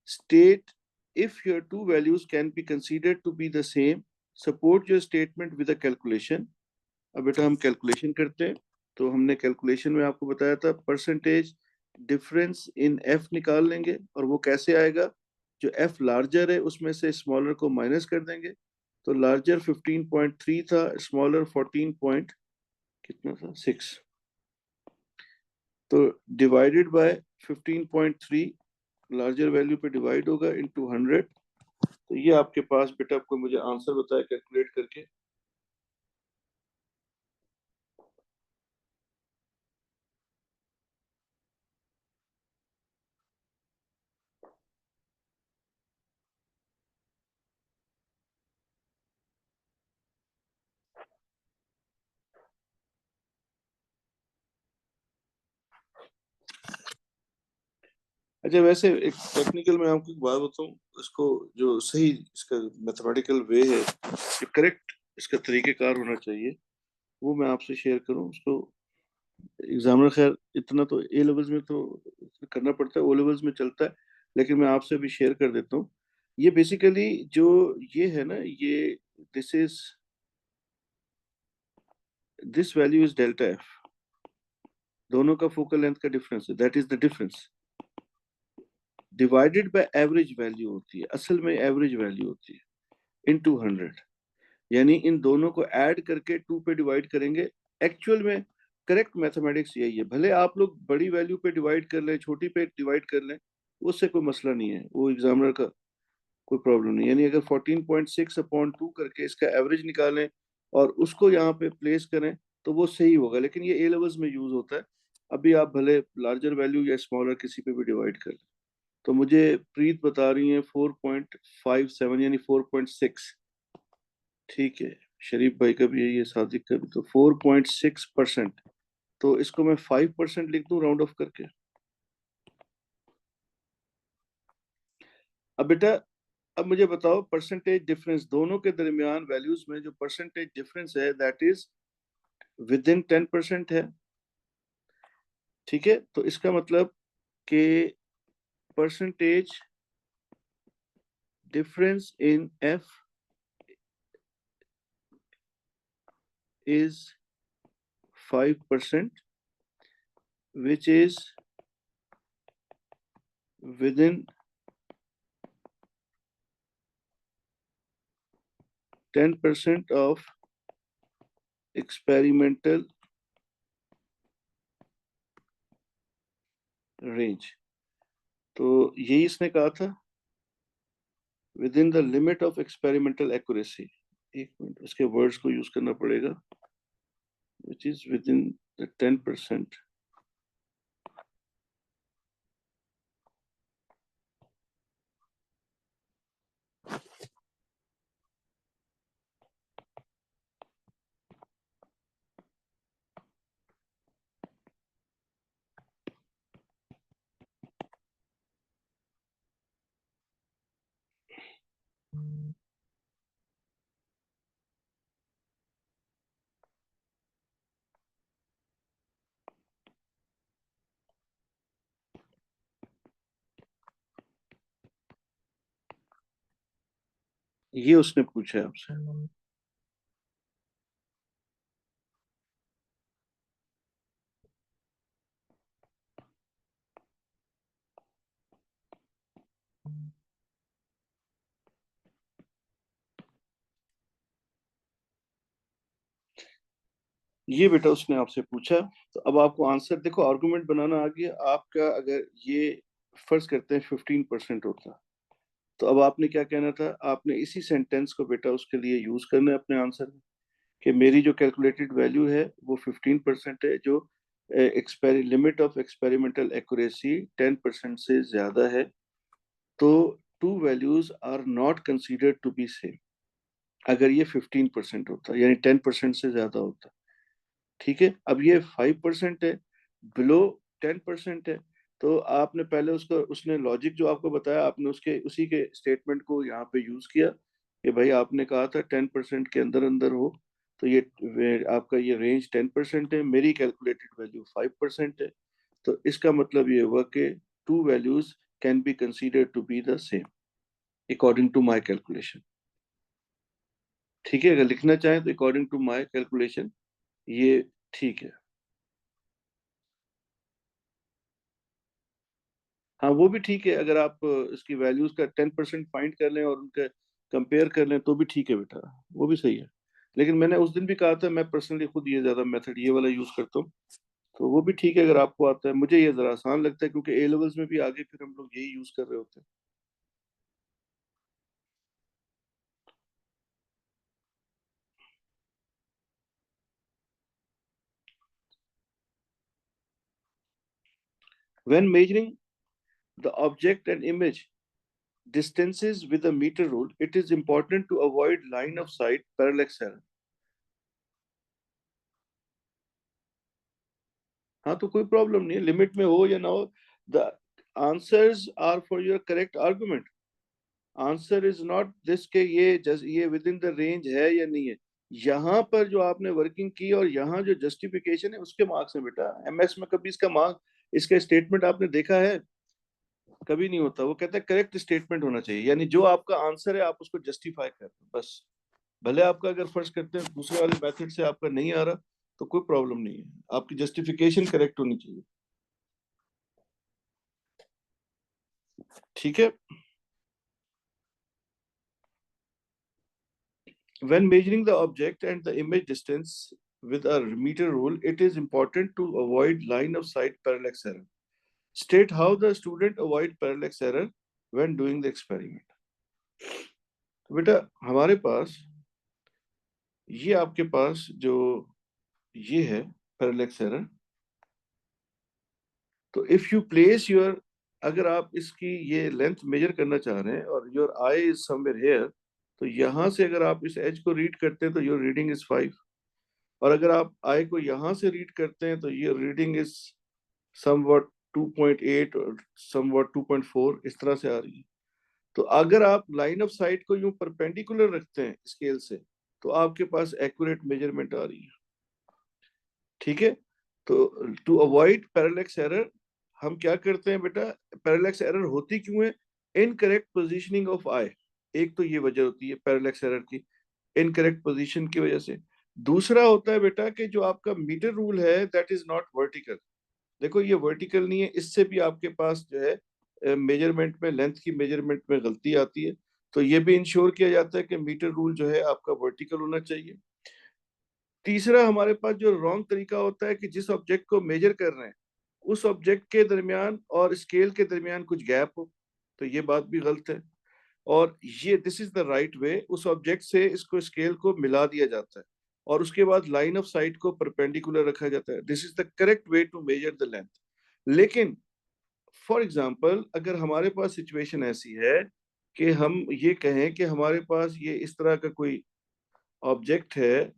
State if your two values can be considered to be the same. Support your statement with a calculation. अब बेटा हम calculation करते हैं। तो हमने calculation में आपको बताया था परसेंटेज डिफरेंस इन एफ निकाल लेंगे, और वो कैसे आएगा, जो एफ लार्जर है उसमें से स्मॉलर को माइनस कर देंगे। तो लार्जर 15.3 था, स्मॉलर 14 पॉइंट कितना था 6, तो डिवाइडेड बाय 15.3, लार्जर वैल्यू पे डिवाइड होगा इनटू 100। तो ये आपके पास बेटा, आपको मुझे आंसर बताया कैलकुलेट करके। अच्छा, वैसे एक टेक्निकल में आपको एक बात बताऊं, इसको जो सही इसका मैथमेटिकल वे है, करेक्ट इसका तरीकेकार होना चाहिए, वो मैं आपसे शेयर करूं। उसको एग्जामिनर, खैर इतना तो ए लेवल्स में तो करना पड़ता है, ओ लेवल्स में चलता है, लेकिन मैं आपसे भी शेयर कर देता हूँ। ये बेसिकली जो ये है ना, ये this value is delta F, दोनों का फोकल लेंथ का डिफरेंस है, that is the difference, divided by average value होती है, असल में एवरेज वैल्यू होती है, इनटू 100। यानी इन दोनों को ऐड करके 2 पे डिवाइड करेंगे। एक्चुअल में करेक्ट मैथमेटिक्स यही है, भले आप लोग बड़ी वैल्यू पे डिवाइड कर लें, छोटी पे डिवाइड कर लें, उससे कोई मसला नहीं है, वो एग्जामिनर का कोई प्रॉब्लम नहीं। यानी अगर 14.6 अपॉन 2 करके इसका एवरेज निकालें और उसको यहाँ पे प्लेस करें तो वो सही होगा, लेकिन ये ए लेवल्स में यूज होता है। अभी आप भले लार्जर वैल्यू या स्मॉलर किसी पे भी डिवाइड कर लें। तो मुझे प्रीत बता रही है 4.57 यानी 4.6, ठीक है। शरीफ भाई का भी यही है, सादिक का भी, तो 4.6%। तो इसको मैं 5% लिख दूं राउंड ऑफ करके। अब बेटा, अब मुझे बताओ परसेंटेज डिफरेंस दोनों के दरमियान वैल्यूज में जो परसेंटेज डिफरेंस है दैट इज विद इन 10% है, ठीक है। तो इसका मतलब कि percentage difference in F is 5%, which is within 10% of experimental range। तो यही इसने कहा था, with in the limit of experimental accuracy. एक मिनट, उसके वर्ड्स को यूज करना पड़ेगा, which is with in the 10%। ये उसने पूछा है आपसे। ये बेटा उसने आपसे पूछा, तो अब आपको आंसर देखो, आर्गुमेंट बनाना आ गया आपका। अगर ये फर्ज करते हैं 15% होता, तो अब आपने क्या कहना था, आपने इसी सेंटेंस को बेटा उसके लिए यूज करना है अपने आंसर में, कि मेरी जो कैलकुलेटेड वैल्यू है वो 15% है, जो लिमिट ऑफ एक्सपेरिमेंटल एक्यूरेसी 10% से ज्यादा है। तो two values are not considered to be same. अगर ये 15% होता यानी 10% से ज्यादा होता, ठीक है। अब ये 5% है, बिलो 10% है, तो आपने पहले उसका उसने लॉजिक जो आपको बताया, आपने उसके उसी के स्टेटमेंट को यहाँ पे यूज किया कि भाई आपने कहा था 10% के अंदर अंदर हो, तो ये आपका ये रेंज 10% है, मेरी कैलकुलेटेड वैल्यू 5% है, तो इसका मतलब ये हुआ कि two values can be considered to be the same according to my calculation. ठीक है, अगर लिखना चाहें तो अकॉर्डिंग टू माई कैलकुलेशन ये ठीक है। हाँ वो भी ठीक है, अगर आप इसकी वैल्यूज का 10% फाइंड कर लें और उनके कंपेयर कर लें तो भी ठीक है बेटा, वो भी सही है। लेकिन मैंने उस दिन भी कहा था मैं पर्सनली खुद ये ज्यादा मेथड ये वाला यूज करता हूँ, तो वो भी ठीक है अगर आपको आता है। मुझे ये जरा आसान लगता है क्योंकि ए लेवल्स में भी आगे फिर हम लोग यही यूज कर रहे होते हैं। When measuring the object and image distances with the meter rule, it is important to avoid line of sight parallax error. हाँ तो कोई प्रॉब्लम नहीं है, लिमिट में हो या ना हो, the answers are for your correct argument. Answer is not this के ये विद इन द रेंज है या नहीं है। यहाँ पर जो आपने वर्किंग की और यहाँ जो जस्टिफिकेशन है उसके मार्क्स है बेटा। एमएस में कभी इसका मार्क, इसका स्टेटमेंट आपने देखा है? कभी नहीं होता। वो कहता है करेक्ट स्टेटमेंट होना चाहिए, यानी जो आपका आंसर है आप उसको जस्टिफाई कर दो बस। भले आपका अगर फर्ज करते हैं दूसरे वाले मेथड से आपका नहीं आ रहा तो कोई प्रॉब्लम नहीं है, आपकी जस्टिफिकेशन करेक्ट होनी चाहिए। ठीक है। When measuring the object and the image distance with a meter rule, it is important to avoid line of sight parallax error. State how the student avoid parallax error when doing the experiment. तो बेटा हमारे पास ये आपके पास जो ये है parallax error, तो if you place your, अगर आप इसकी ये लेंथ मेजर करना चाह रहे हैं और your I is somewhere here, तो यहां से अगर आप इस एज को रीड करते हैं तो योर रीडिंग इज 5, और अगर आप आई को यहां से रीड करते हैं तो ये रीडिंग इज समवट 2.8 और समवट 2.4 इस तरह से आ रही है। तो अगर आप लाइन ऑफ साइट को यूं परपेंडिकुलर रखते हैं स्केल से तो आपके पास एक्यूरेट मेजरमेंट आ रही है। ठीक है, तो टू अवॉइड पैरेलैक्स एरर हम क्या करते हैं बेटा, पैरेलैक्स एरर होती क्यों है? इनकरेक्ट पोजीशनिंग ऑफ आई, एक तो ये वजह होती है पैरेलैक्स एरर की, इनकरेक्ट पोजीशन की वजह से। दूसरा होता है बेटा कि जो आपका मीटर रूल है दैट इज नॉट वर्टिकल। देखो ये वर्टिकल नहीं है, इससे भी आपके पास जो है मेजरमेंट में, लेंथ की मेजरमेंट में गलती आती है। तो ये भी इंश्योर किया जाता है कि मीटर रूल जो है आपका वर्टिकल होना चाहिए। तीसरा हमारे पास जो रॉन्ग तरीका होता है कि जिस ऑब्जेक्ट को मेजर कर रहे हैं उस ऑब्जेक्ट के दरमियान और स्केल के दरमियान कुछ गैप हो, तो ये बात भी गलत है। और ये this is the right way, उस ऑब्जेक्ट से इसको स्केल को मिला दिया जाता है और उसके बाद लाइन ऑफ साइट को परपेंडिकुलर रखा जाता है। This is the correct way to measure the length. लेकिन फॉर एग्जाम्पल अगर हमारे पास सिचुएशन ऐसी है कि हम ये कहें कि हमारे पास ये इस तरह का कोई ऑब्जेक्ट है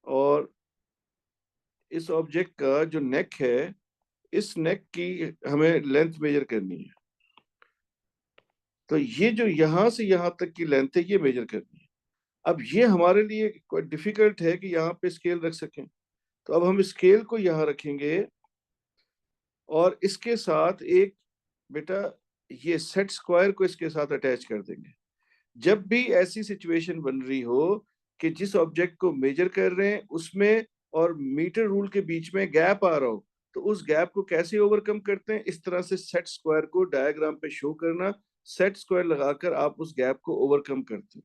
और इस ऑब्जेक्ट का जो नेक है, इस नेक की हमें लेंथ मेजर करनी है, तो ये जो यहां से यहां तक की लेंथ है ये मेजर करनी है। अब ये हमारे लिए कोई डिफिकल्ट है कि यहाँ पे स्केल रख सकें, तो अब हम स्केल को यहाँ रखेंगे और इसके साथ एक बेटा ये सेट स्क्वायर को इसके साथ अटैच कर देंगे। जब भी ऐसी सिचुएशन बन रही हो कि जिस ऑब्जेक्ट को मेजर कर रहे हैं उसमें और मीटर रूल के बीच में गैप आ रहा हो, तो उस गैप को कैसे ओवरकम करते हैं? इस तरह से सेट स्क्वायर को डायग्राम पे शो करना, सेट स्क्वायर लगाकर आप उस गैप को ओवरकम करते हैं।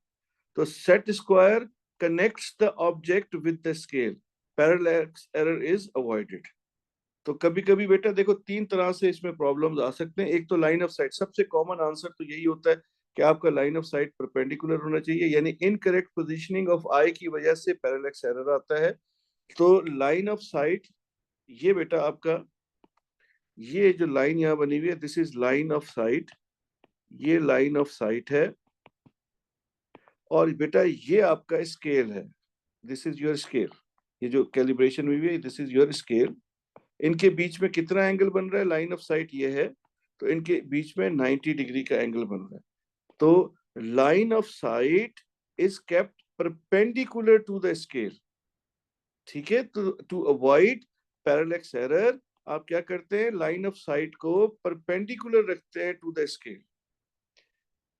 तो set square connects the object with the scale, parallax error is avoided. तो कभी कभी बेटा देखो तीन तरह से इसमें प्रॉब्लम्स आ सकते हैं। एक तो लाइन ऑफ साइट, सबसे कॉमन आंसर तो यही होता है कि आपका लाइन ऑफ साइट परपेंडिकुलर होना चाहिए, यानी इनकरेक्ट पोजीशनिंग ऑफ आई की वजह से पैरेलैक्स एरर आता है। तो लाइन ऑफ साइट, ये बेटा आपका ये जो लाइन यहाँ बनी हुई है this is line of site, ये लाइन ऑफ साइट है, और बेटा ये आपका स्केल है, दिस इज योर स्केल। ये जो कैलिब्रेशन हुई है, दिस इज योर स्केल। इनके बीच में कितना एंगल बन रहा है, लाइन ऑफ साइट ये है, तो इनके बीच में 90 डिग्री का एंगल बन रहा है। तो line of sight is kept perpendicular to the scale. ठीक है, तो टू अवॉइड पैरेलैक्स एरर आप क्या करते हैं, लाइन ऑफ साइट को परपेंडिकुलर रखते हैं टू द स्केल।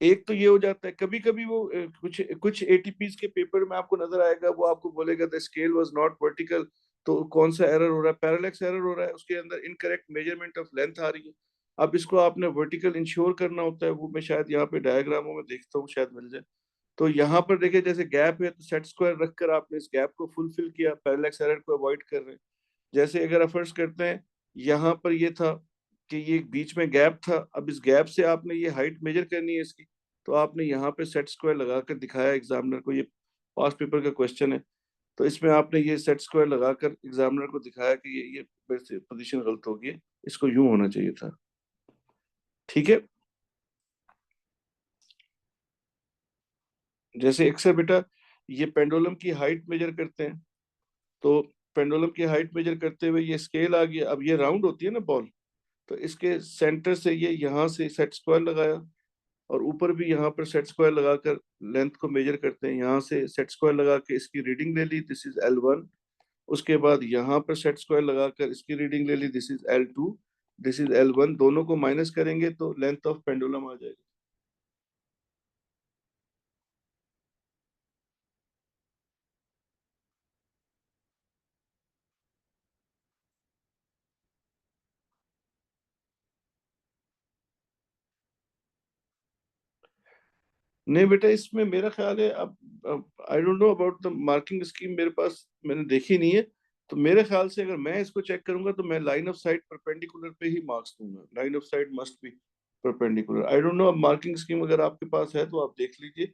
एक तो ये हो जाता है, कभी कभी वो कुछ कुछ एटीपीज के पेपर में आपको नजर आएगा, वो आपको बोलेगा the scale was not vertical, तो कौन सा एरर हो रहा है, पैरेलैक्स एरर हो रहा है, उसके अंदर इनकरेक्ट मेजरमेंट ऑफ लेंथ आ रही है। अब इसको आपने वर्टिकल इंश्योर करना होता है, वो मैं शायद यहाँ पे डायग्रामों में देखता हूँ, शायद मिल जाए। तो यहाँ पर देखिए, जैसे गैप है तो सेट स्क्वायर रखकर आपने इस गैप को फुलफिल किया, पैरेलैक्स एरर को अवॉइड कर रहे हैं। जैसे अगर आप फर्स्ट करते हैं, यहाँ पर ये था कि ये बीच में गैप था, अब इस गैप से आपने ये हाइट मेजर करनी है इसकी, तो आपने यहाँ पे सेट स्क्वायर लगाकर दिखाया एग्जामिनर को, ये पास पेपर का क्वेश्चन है, तो इसमें आपने ये सेट स्क्वायर लगाकर एग्जामिनर को दिखाया कि ये मेरे से पोजीशन गलत हो गई, इसको यूं होना चाहिए था। ठीक है, जैसे अक्सर बेटा ये पेंडुलम की हाइट मेजर करते हैं, तो पेंडुलम की हाइट मेजर करते हुए ये स्केल आ गया, अब ये राउंड होती है ना बॉल, तो इसके सेंटर से ये यहाँ से सेट स्क्वायर लगाया, और ऊपर भी यहाँ पर सेट स्क्वायर लगाकर लेंथ को मेजर करते हैं, यहाँ से सेट स्क्वायर लगा के इसकी रीडिंग ले ली, दिस इज L1। उसके बाद यहाँ पर सेट स्क्वायर लगाकर इसकी रीडिंग ले ली, this is L2, this is L1, दोनों को माइनस करेंगे तो लेंथ ऑफ पेंडुलम आ जाएगा। नहीं बेटा, इसमें मेरा ख्याल है, अब I don't know about the marking scheme, मेरे पास मैंने देखी नहीं है, तो मेरे ख्याल से अगर मैं इसको चेक करूंगा तो मैं लाइन ऑफ साइट परपेंडिकुलर पे ही मार्क्स दूंगा, line of site must be perpendicular. I don't know, अब मार्किंग स्कीम अगर आपके पास है तो आप देख लीजिए,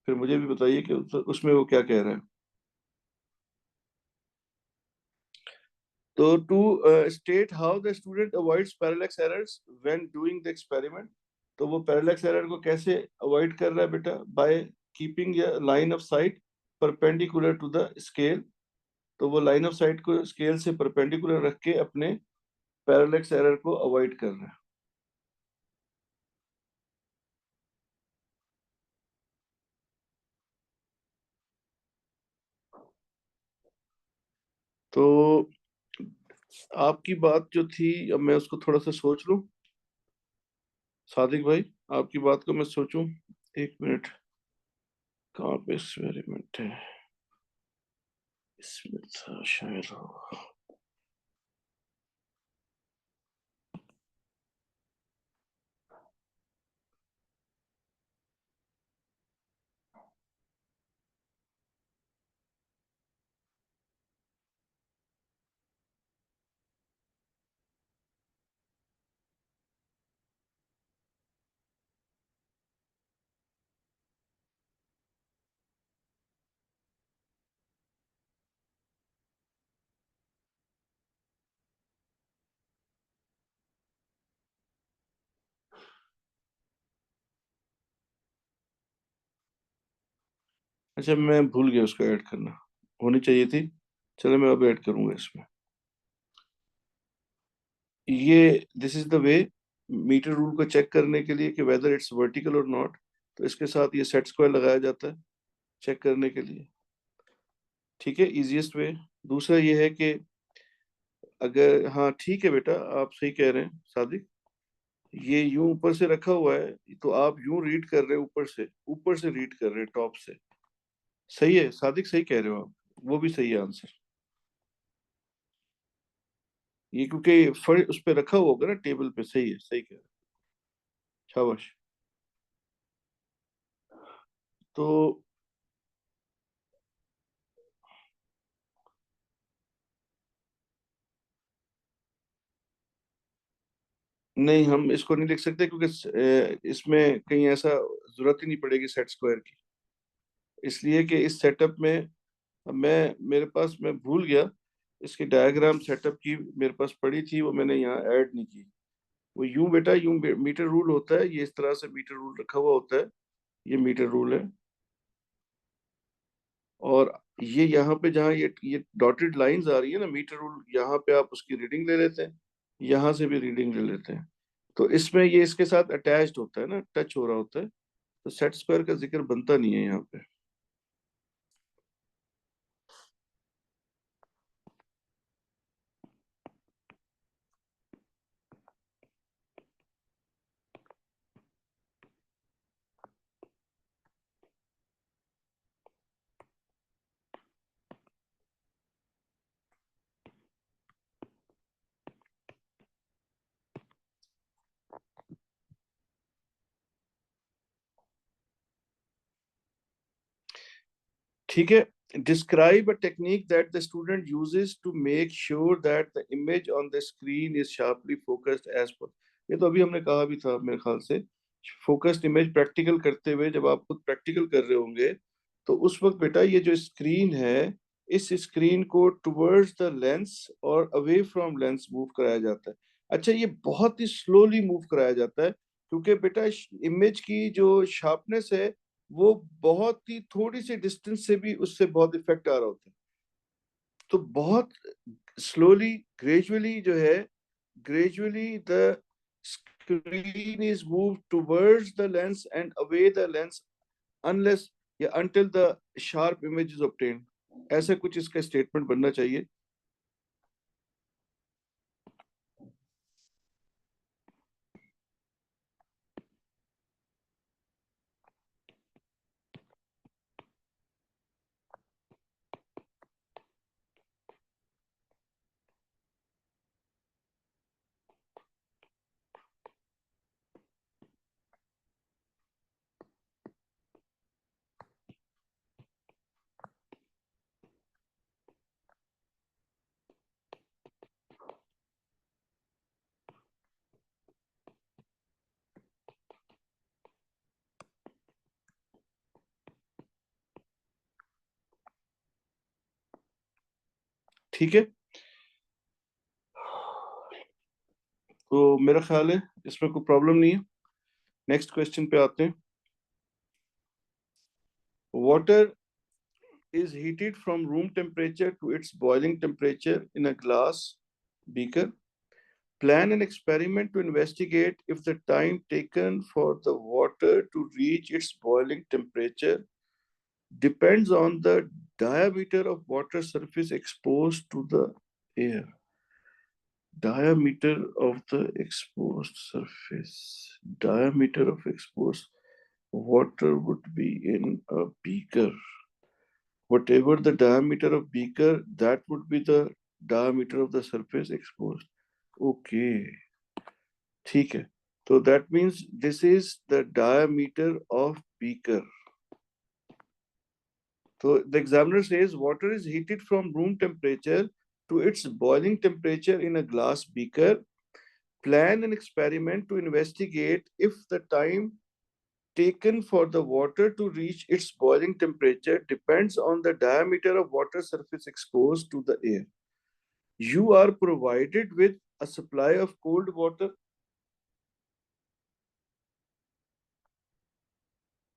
फिर मुझे भी बताइए कि उसमें वो क्या कह रहे हैं। तो to state how the student avoids parallax errors when doing the experiment, तो वो पैरेलैक्स एरर को कैसे अवॉइड कर रहा है बेटा, by keeping line of sight perpendicular to the scale. तो वो लाइन ऑफ साइट को स्केल से परपेंडिकुलर रख के अपने पैरेलैक्स एरर को अवॉइड कर रहा है। तो आपकी बात जो थी, अब मैं उसको थोड़ा सा सोच लूं, सादिक भाई, आपकी बात को मैं सोचूं, एक मिनट, कहाँ पे एक्सपेरिमेंट है, इसमें था शायद हो। अच्छा, मैं भूल गया उसको ऐड करना, होनी चाहिए थी, चलो मैं अब ऐड करूंगा इसमें। ये this is the way, metre rule को चेक करने के लिए कि वेदर इट्स वर्टिकल और नॉट, तो इसके साथ ये सेट स्क्वायर लगाया जाता है चेक करने के लिए। ठीक है, इजीएस्ट वे। दूसरा ये है कि अगर, हाँ ठीक है बेटा, आप सही कह रहे हैं सादिक, ये यूं ऊपर से रखा हुआ है, तो आप यूं रीड कर रहे हैं, ऊपर से रीड कर रहे हैं टॉप से। सही है सादिक, सही कह रहे हो आप, वो भी सही है आंसर। ये क्योंकि उस पे रखा हुआ होगा ना टेबल पे, सही है, सही कह रहे हैं, शाबाश। तो नहीं, हम इसको नहीं लिख सकते क्योंकि इसमें कहीं ऐसा जरूरत ही नहीं पड़ेगी सेट स्क्वायर की, इसलिए कि इस सेटअप में मेरे पास, मैं भूल गया, इसकी डायग्राम सेटअप की मेरे पास पड़ी थी, वो मैंने यहाँ ऐड नहीं की, वो यूं बेटा, यूं मीटर रूल होता है, ये इस तरह से मीटर रूल रखा हुआ होता है, ये मीटर रूल है। और ये यहाँ पे जहाँ ये डॉटेड लाइंस आ रही है ना, मीटर रूल, यहाँ पे आप उसकी रीडिंग ले लेते हैं, यहाँ से भी रीडिंग ले लेते हैं। तो इसमें ये इसके साथ अटैच्ड होता है ना, टच हो रहा होता है, तो सेट स्क्वायर का जिक्र बनता नहीं है यहाँ पे। ठीक है, describe a technique that the student uses to make sure that the image on the screen is sharply focused as पर। ये तो अभी हमने कहा भी था मेरे ख्याल से। फोकस्ड इमेज प्रैक्टिकल करते हुए, जब आप खुद प्रैक्टिकल कर रहे होंगे, तो उस वक्त बेटा ये जो स्क्रीन है, इस स्क्रीन को टुवर्ड्स द लेंस और अवे फ्रॉम लेंस मूव कराया जाता है। अच्छा, ये बहुत ही स्लोली मूव कराया जाता है, क्योंकि बेटा इमेज की जो शार्पनेस है, वो बहुत ही थोड़ी सी डिस्टेंस से भी उससे बहुत इफेक्ट आ रहा होता है। तो बहुत स्लोली, ग्रेजुअली जो है, gradually the screen is move towards the lens and away the lens unless या until the sharp image is obtained। ऐसा कुछ इसका स्टेटमेंट बनना चाहिए। ठीक है, तो मेरा ख्याल है इसमें कोई प्रॉब्लम नहीं है। नेक्स्ट क्वेश्चन पे आते हैं। Water is heated from room temperature to its boiling temperature in a glass beaker. Plan an experiment to investigate if the time taken for the water to reach its boiling temperature depends on the diameter of water surface exposed to the air. Diameter of the exposed surface. Diameter of exposed water would be in a beaker. Whatever the diameter of beaker, that would be the diameter of the surface exposed. Okay, ठीक है, so that means this is the diameter of beaker. So the examiner says water is heated from room temperature to its boiling temperature in a glass beaker. Plan an experiment to investigate if the time taken for the water to reach its boiling temperature depends on the diameter of water surface exposed to the air. You are provided with a supply of cold water.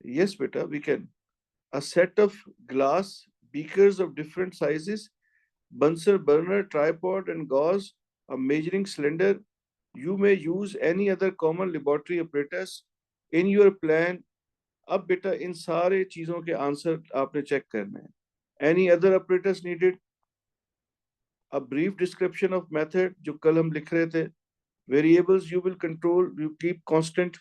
Yes, beta, we can. A set of glass beakers of different sizes, Bunsen burner, tripod, and gauze, a measuring cylinder. You may use any other common laboratory apparatus in your plan. अब बेटा इन सारे चीजों के answer आपने check करने हैं। Any other operators needed, a brief description of method, जो कल हम लिख रहे थे, variables you will control, you keep constant,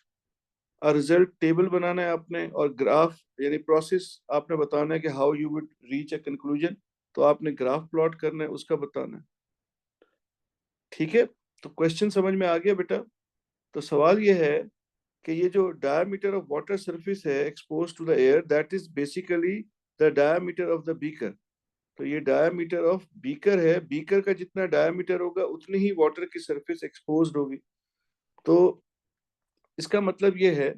और रिजल्ट टेबल बनाना है आपने, और ग्राफ यानी प्रोसेस आपने बताना है कि how you would reach a conclusion, तो आपने ग्राफ प्लॉट करना है, उसका बताना है। ठीक है, तो क्वेश्चन समझ में आ गया बेटा। तो सवाल ये है कि ये जो डायमीटर ऑफ वाटर सरफेस है expose to the air, that is basically the diameter of the beaker. तो ये डायमीटर ऑफ बीकर है, बीकर का जितना डायमीटर होगा उतनी ही वाटर की सरफेस एक्सपोज होगी। तो इसका मतलब ये है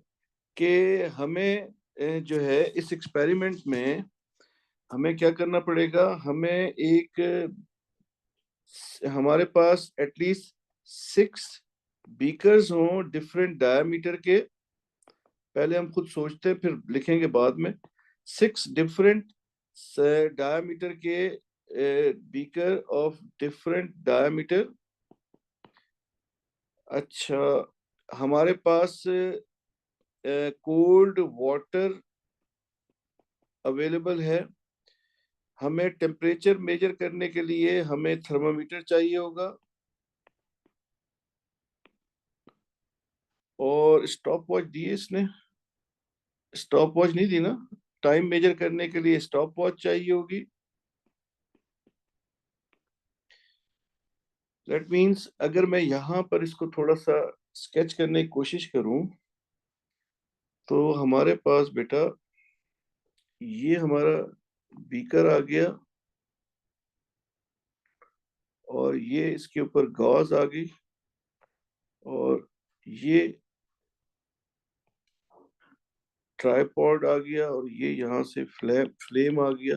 कि हमें जो है इस एक्सपेरिमेंट में हमें क्या करना पड़ेगा, हमें एक हमारे पास एटलीस्ट 6 बीकर्स हों डिफरेंट डायमीटर के, पहले हम खुद सोचते हैं फिर लिखेंगे बाद में। 6 डिफरेंट डायमीटर के बीकर ऑफ डिफरेंट डायमीटर। अच्छा, हमारे पास कोल्ड वाटर अवेलेबल है। हमें टेम्परेचर मेजर करने के लिए हमें थर्मामीटर चाहिए होगा, और स्टॉप वॉच दी है इसने? स्टॉप वॉच नहीं दी ना। टाइम मेजर करने के लिए स्टॉप वॉच चाहिए होगी। दैट मीन्स अगर मैं यहाँ पर इसको थोड़ा सा स्केच करने की कोशिश करूं, तो हमारे पास बेटा ये हमारा बीकर आ गया, और ये इसके ऊपर गॉज आ गई, और ये ट्राइपॉड आ गया, और ये यहाँ से फ्लेम आ गया।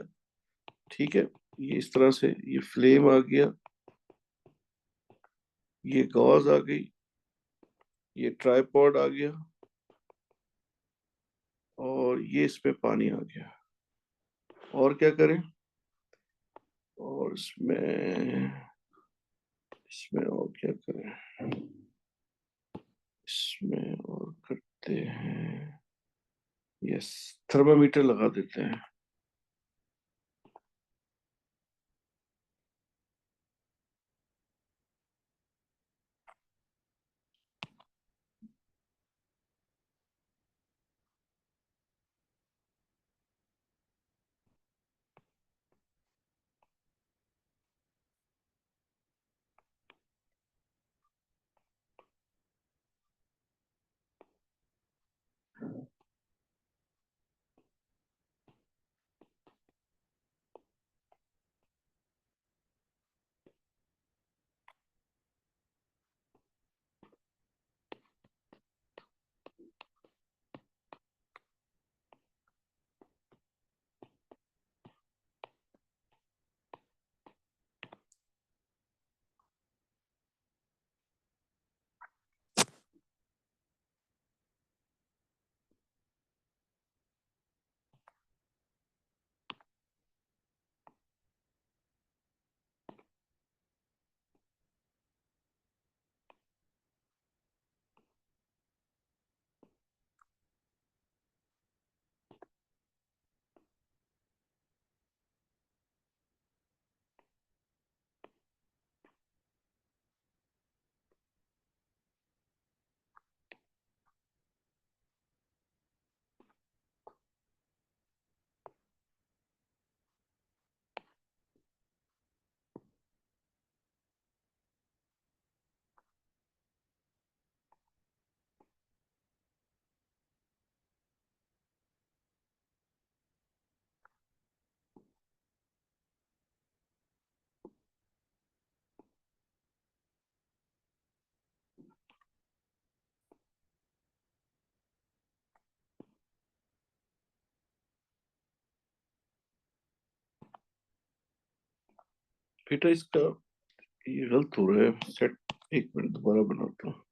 ठीक है, ये इस तरह से ये फ्लेम आ गया, ये गॉज आ गई, ये ट्राइपॉड आ गया, और ये इसमें पानी आ गया। और क्या करें? और इसमें और क्या करें? इसमें और करते हैं, यस, थर्मामीटर लगा देते हैं। बेटा इसका ये गलत हो रहा है सेट, एक मिनट दोबारा बनाता हूँ।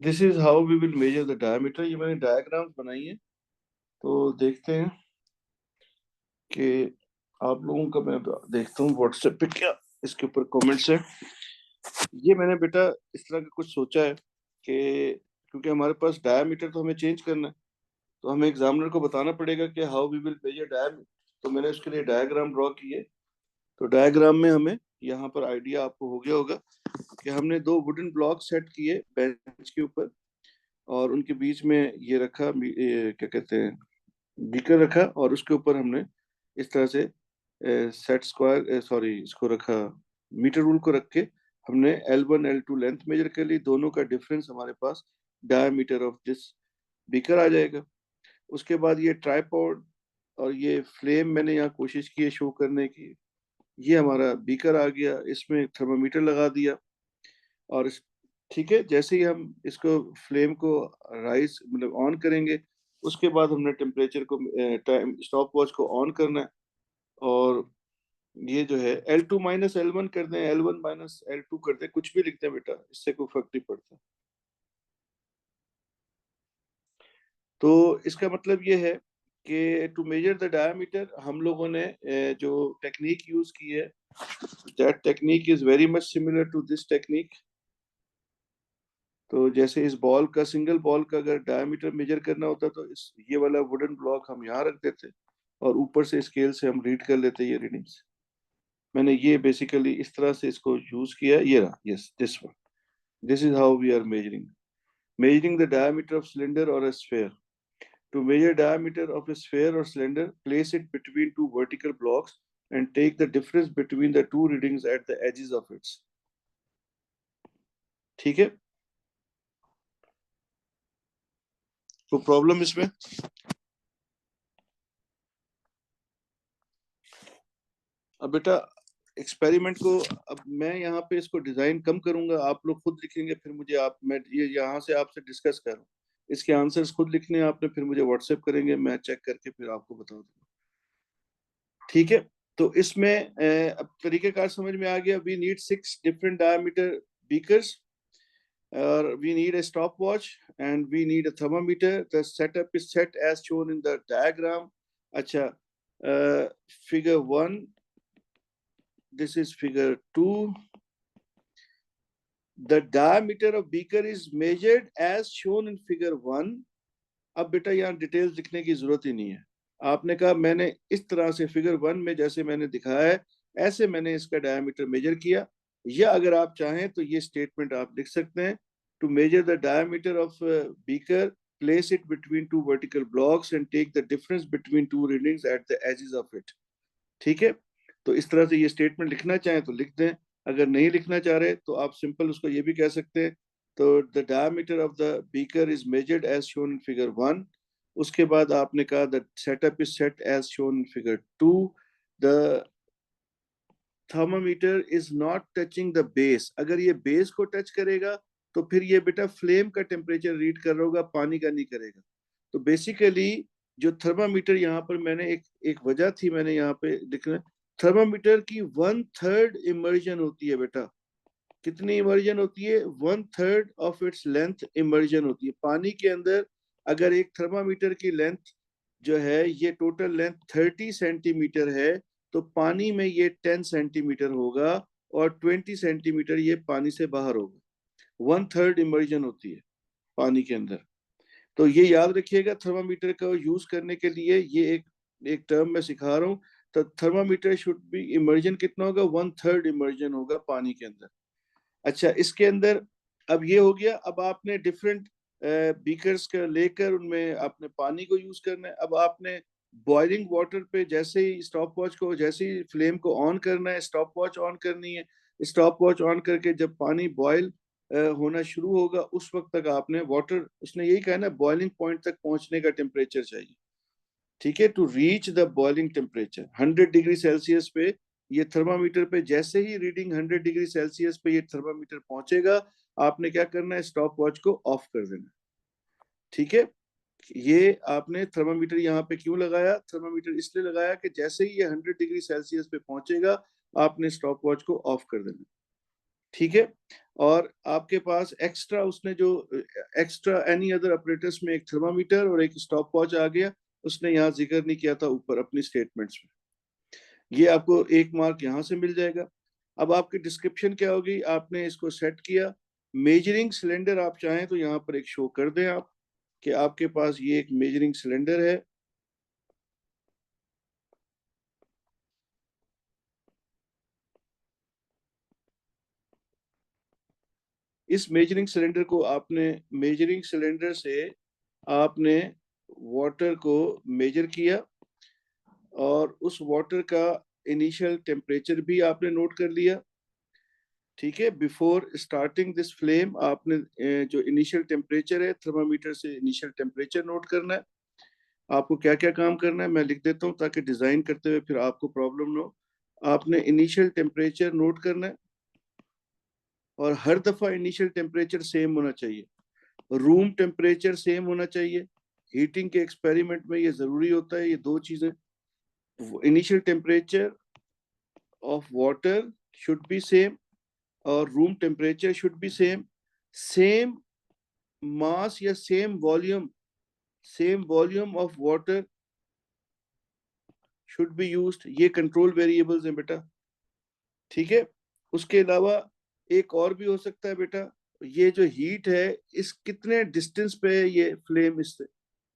This is how we will measure the diameter. ये मैंने डायग्राम्स बनाई है, तो देखते हैं कि आप लोगों का, मैं देखता हूँ व्हाट्सएप पे क्या इसके ऊपर कमेंट्स है। ये मैंने बेटा इस तरह का कुछ सोचा है कि क्योंकि हमारे पास डायमीटर तो हमें चेंज करना है, तो हमें एग्जामिनर को बताना पड़ेगा कि how we will measure diameter. तो मैंने उसके लिए डायग्राम ड्रॉ किए। तो डायग्राम में हमें यहाँ पर आइडिया आपको हो गया होगा कि हमने दो वुडन ब्लॉक सेट किए बेंच के ऊपर, और उनके बीच में ये रखा, क्या कहते हैं, बीकर रखा, और उसके ऊपर हमने इस तरह से सेट स्क्वायर, सॉरी, इसको रखा, मीटर रूल को रख के हमने L1 L2 लेंथ मेजर कर ली। दोनों का डिफरेंस हमारे पास डायमीटर ऑफ दिस बीकर आ जाएगा। उसके बाद ये ट्राइपॉड और ये फ्लेम मैंने यहाँ कोशिश की है शो करने की। ये हमारा बीकर आ गया, इसमें थर्मामीटर लगा दिया, और ठीक है, जैसे ही हम इसको फ्लेम को राइज मतलब ऑन करेंगे, उसके बाद हमने टेम्परेचर को, टाइम स्टॉप वॉच को ऑन करना है। और ये जो है L2 माइनस L1 कर दें, L1 माइनस L2 कर दें, कुछ भी लिखते हैं बेटा, इससे कोई फर्क नहीं पड़ता। तो इसका मतलब ये है कि टू मेजर द डायमीटर हम लोगों ने जो टेक्निक यूज की है, that technique is very much similar to this technique. तो जैसे इस बॉल का, सिंगल बॉल का अगर डायमीटर मेजर करना होता तो इस ये वाला वुडन ब्लॉक हम यहाँ रख देते, और ऊपर से स्केल से हम रीड कर लेते ये रीडिंग्स। मैंने ये बेसिकली इस तरह से इसको यूज किया। ये रहा, yes, this one, this is how we are measuring the diameter of cylinder or a sphere. To measure diameter of a sphere or cylinder, place it between two vertical blocks and take the difference between the two readings at the edges of it. ठीक है, तो problem इसमें, अब बेटा experiment को, अब मैं यहाँ पे इसको डिजाइन कम करूंगा, आप लोग खुद लिखेंगे, फिर मुझे आप, मैं ये यहाँ से आपसे डिस्कस करूँ, इसके आंसर्स खुद लिखने हैं आपने, फिर मुझे व्हाट्सएप करेंगे, मैं चेक करके फिर आपको बता दूंगा। ठीक है, तो इसमें अब तरीकेकार समझ में आ गया। We need 6 different diameter beakers, or we need a stopwatch and we need a thermometer. The setup is set as shown in the diagram. Acha, figure 1, this is figure 2. The diameter of beaker is measured as shown in figure 1. अब बेटा यहाँ details लिखने की जरूरत ही नहीं है। आपने कहा मैंने इस तरह से फिगर 1 में जैसे मैंने दिखाया है, ऐसे मैंने इसका डायमीटर मेजर किया, या अगर आप चाहें तो ये स्टेटमेंट आप लिख सकते हैं, to measure the diameter of beaker, place it between two vertical blocks and take the difference between two readings at the edges of it. ठीक है, तो इस तरह से ये स्टेटमेंट लिखना चाहें तो लिख दें, अगर नहीं लिखना चाह रहे तो आप सिंपल उसको ये भी कह सकते हैं, तो the diameter of the beaker is measured as shown in figure 1। उसके बाद आपने कहा the setup is set as shown in figure 2। The thermometer is not touching the base. अगर ये बेस को टच करेगा तो फिर ये बेटा फ्लेम का टेम्परेचर रीड कर रहा होगा, पानी का नहीं करेगा। तो बेसिकली जो थर्मामीटर यहाँ पर मैंने एक एक वजह थी मैंने यहाँ पे लिखना, थर्मामीटर की 1/3 इमर्जन होती है बेटा। कितनी इमर्जन होती है? 1/3 ऑफ इट्स लेंथ इमर्जन होती है पानी के अंदर। अगर एक थर्मामीटर की लेंथ जो है ये टोटल लेंथ 30 सेंटीमीटर है, तो पानी में ये 10 सेंटीमीटर होगा, और 20 सेंटीमीटर ये पानी से बाहर होगा। 1/3 इमर्जन होती है पानी के अंदर। तो ये याद रखिएगा, थर्मामीटर का यूज करने के लिए ये एक टर्म मैं सिखा रहा हूँ। तो थर्मामीटर शुड बी, इमर्जन कितना होगा? 1/3 इमर्जन होगा पानी के अंदर। अच्छा, इसके अंदर अब ये हो गया। अब आपने डिफरेंट बीकर्स का लेकर उनमें आपने पानी को यूज करना है। अब आपने बॉइलिंग वाटर पे जैसे ही स्टॉप वॉच को, जैसे ही फ्लेम को ऑन करना है, स्टॉप वॉच ऑन करनी है। स्टॉप वॉच ऑन करके जब पानी बॉयल होना शुरू होगा, उस वक्त तक आपने वाटर, उसने यही कहा ना, बॉइलिंग पॉइंट तक पहुंचने का टेम्परेचर चाहिए। ठीक है, to reach the boiling temperature 100 degree Celsius पे, ये थर्मामीटर पे जैसे ही रीडिंग 100 डिग्री सेल्सियस पे ये थर्मामीटर पहुंचेगा, आपने क्या करना है? स्टॉप वॉच को ऑफ कर देना। ठीक है, ये आपने थर्मामीटर यहाँ पे क्यों लगाया? थर्मामीटर इसलिए लगाया कि जैसे ही ये 100 डिग्री सेल्सियस पे पहुंचेगा, आपने स्टॉप वॉच को ऑफ कर देना। ठीक है, और आपके पास एक्स्ट्रा उसने जो एक्स्ट्रा एनी अदर ऑपरेटर्स में एक थर्मामीटर और एक स्टॉप वॉच आ गया, उसने यहाँ जिक्र नहीं किया था ऊपर अपनी स्टेटमेंट्स में। ये आपको 1 मार्क यहाँ से मिल जाएगा। अब आपकी डिस्क्रिप्शन क्या होगी, आपने इसको सेट किया। मेजरिंग सिलेंडर आप चाहें तो यहाँ पर एक शो कर दें आप कि आपके पास ये एक मेजरिंग सिलेंडर है। इस मेजरिंग सिलेंडर को आपने मेजरिंग सिलेंडर से आपने वाटर को मेजर किया और उस वाटर का इनिशियल टेम्परेचर भी आपने नोट कर लिया। ठीक है, बिफोर स्टार्टिंग दिस फ्लेम आपने जो इनिशियल टेम्परेचर है थर्मामीटर से इनिशियल टेम्परेचर नोट करना है। आपको क्या क्या काम करना है मैं लिख देता हूँ ताकि डिजाइन करते हुए फिर आपको प्रॉब्लम ना हो। आपने इनिशियल टेम्परेचर नोट करना है और हर दफा इनिशियल टेम्परेचर सेम होना चाहिए, रूम टेम्परेचर सेम होना चाहिए। हीटिंग के एक्सपेरिमेंट में ये जरूरी होता है, ये दो चीजें। Initial temperature of water should be same और room temperature should be same. Same mass या same volume of water should be used. ये कंट्रोल वेरिएबल्स हैं बेटा। ठीक है, उसके अलावा एक और भी हो सकता है बेटा, ये जो हीट है इस कितने डिस्टेंस पे है ये फ्लेम इससे,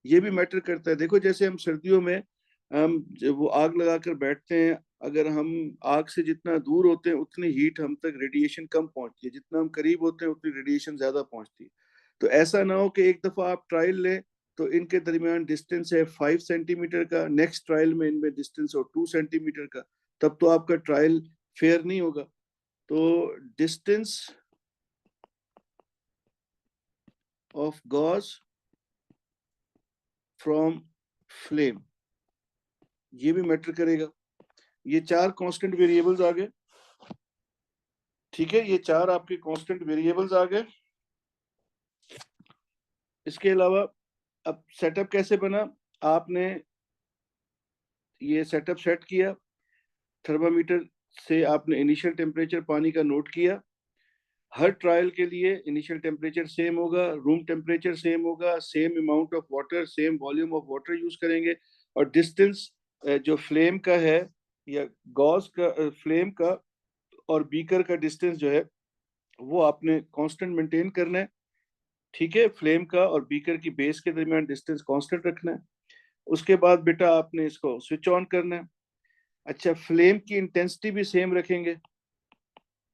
ये भी मैटर करता है। देखो जैसे हम सर्दियों में हम जब वो आग लगाकर बैठते हैं, अगर हम आग से जितना दूर होते हैं उतनी हीट हम तक रेडिएशन कम पहुंचती है, जितना हम करीब होते हैं उतनी रेडिएशन ज्यादा पहुंचती है। तो ऐसा ना हो कि एक दफा आप ट्रायल लें तो इनके दरमियान डिस्टेंस है 5 सेंटीमीटर का, नेक्स्ट ट्रायल में इनमें डिस्टेंस हो 2 सेंटीमीटर का, तब तो आपका ट्रायल फेयर नहीं होगा। तो distance of Gauss from flame ये भी मैटर करेगा। ये 4 कांस्टेंट वेरिएबल्स आ गए। ठीक है, ये 4 आपके कांस्टेंट वेरिएबल्स आ गए। इसके अलावा अब सेटअप कैसे बना, आपने ये सेटअप सेट किया, थर्मामीटर से आपने इनिशियल टेम्परेचर पानी का नोट किया। हर ट्रायल के लिए इनिशियल टेम्परेचर सेम होगा, रूम टेम्परेचर सेम होगा, same amount of water, same volume of water use करेंगे। और डिस्टेंस जो फ्लेम का है या गॉस का फ्लेम का और बीकर का डिस्टेंस जो है वो आपने कांस्टेंट मेंटेन करना है। ठीक है, फ्लेम का और बीकर की बेस के दरमियान डिस्टेंस कांस्टेंट रखना है। उसके बाद बेटा आपने इसको स्विच ऑन करना है। अच्छा, फ्लेम की इंटेंसिटी भी सेम रखेंगे,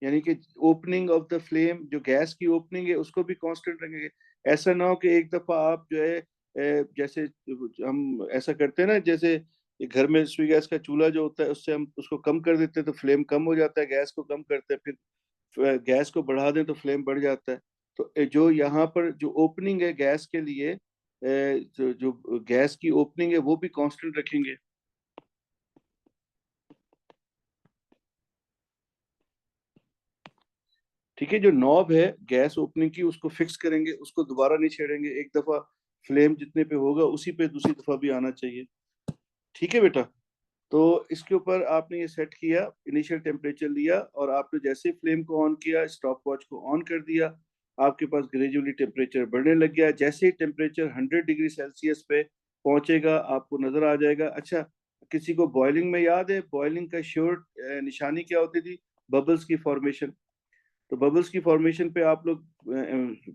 यानी कि ओपनिंग ऑफ द फ्लेम, जो गैस की ओपनिंग है उसको भी कांस्टेंट रखेंगे। ऐसा ना हो कि एक दफा आप जो है जैसे हम ऐसा करते हैं ना, जैसे घर में सुई गैस का चूल्हा जो होता है उससे हम उसको कम कर देते हैं तो फ्लेम कम हो जाता है, गैस को कम करते हैं, फिर गैस को बढ़ा दें तो फ्लेम बढ़ जाता है। तो जो यहाँ पर जो ओपनिंग है गैस के लिए, जो जो गैस की ओपनिंग है वो भी कांस्टेंट रखेंगे। ठीक है, जो नॉब है गैस ओपनिंग की उसको फिक्स करेंगे, उसको दोबारा नहीं छेड़ेंगे। एक दफा फ्लेम जितने पे होगा उसी पे दूसरी दफा भी आना चाहिए। ठीक है बेटा, तो इसके ऊपर आपने ये सेट किया, इनिशियल टेम्परेचर लिया और आपने जैसे ही फ्लेम को ऑन किया, स्टॉप वॉच को ऑन कर दिया, आपके पास ग्रेजुअली टेम्परेचर बढ़ने लग गया। जैसे ही टेम्परेचर 100 डिग्री सेल्सियस पे पहुंचेगा आपको नजर आ जाएगा। अच्छा, किसी को बॉइलिंग में याद है बॉइलिंग का श्योर निशानी क्या होती थी? बबल्स की फॉर्मेशन। तो बबल्स की फॉर्मेशन पे आप लोग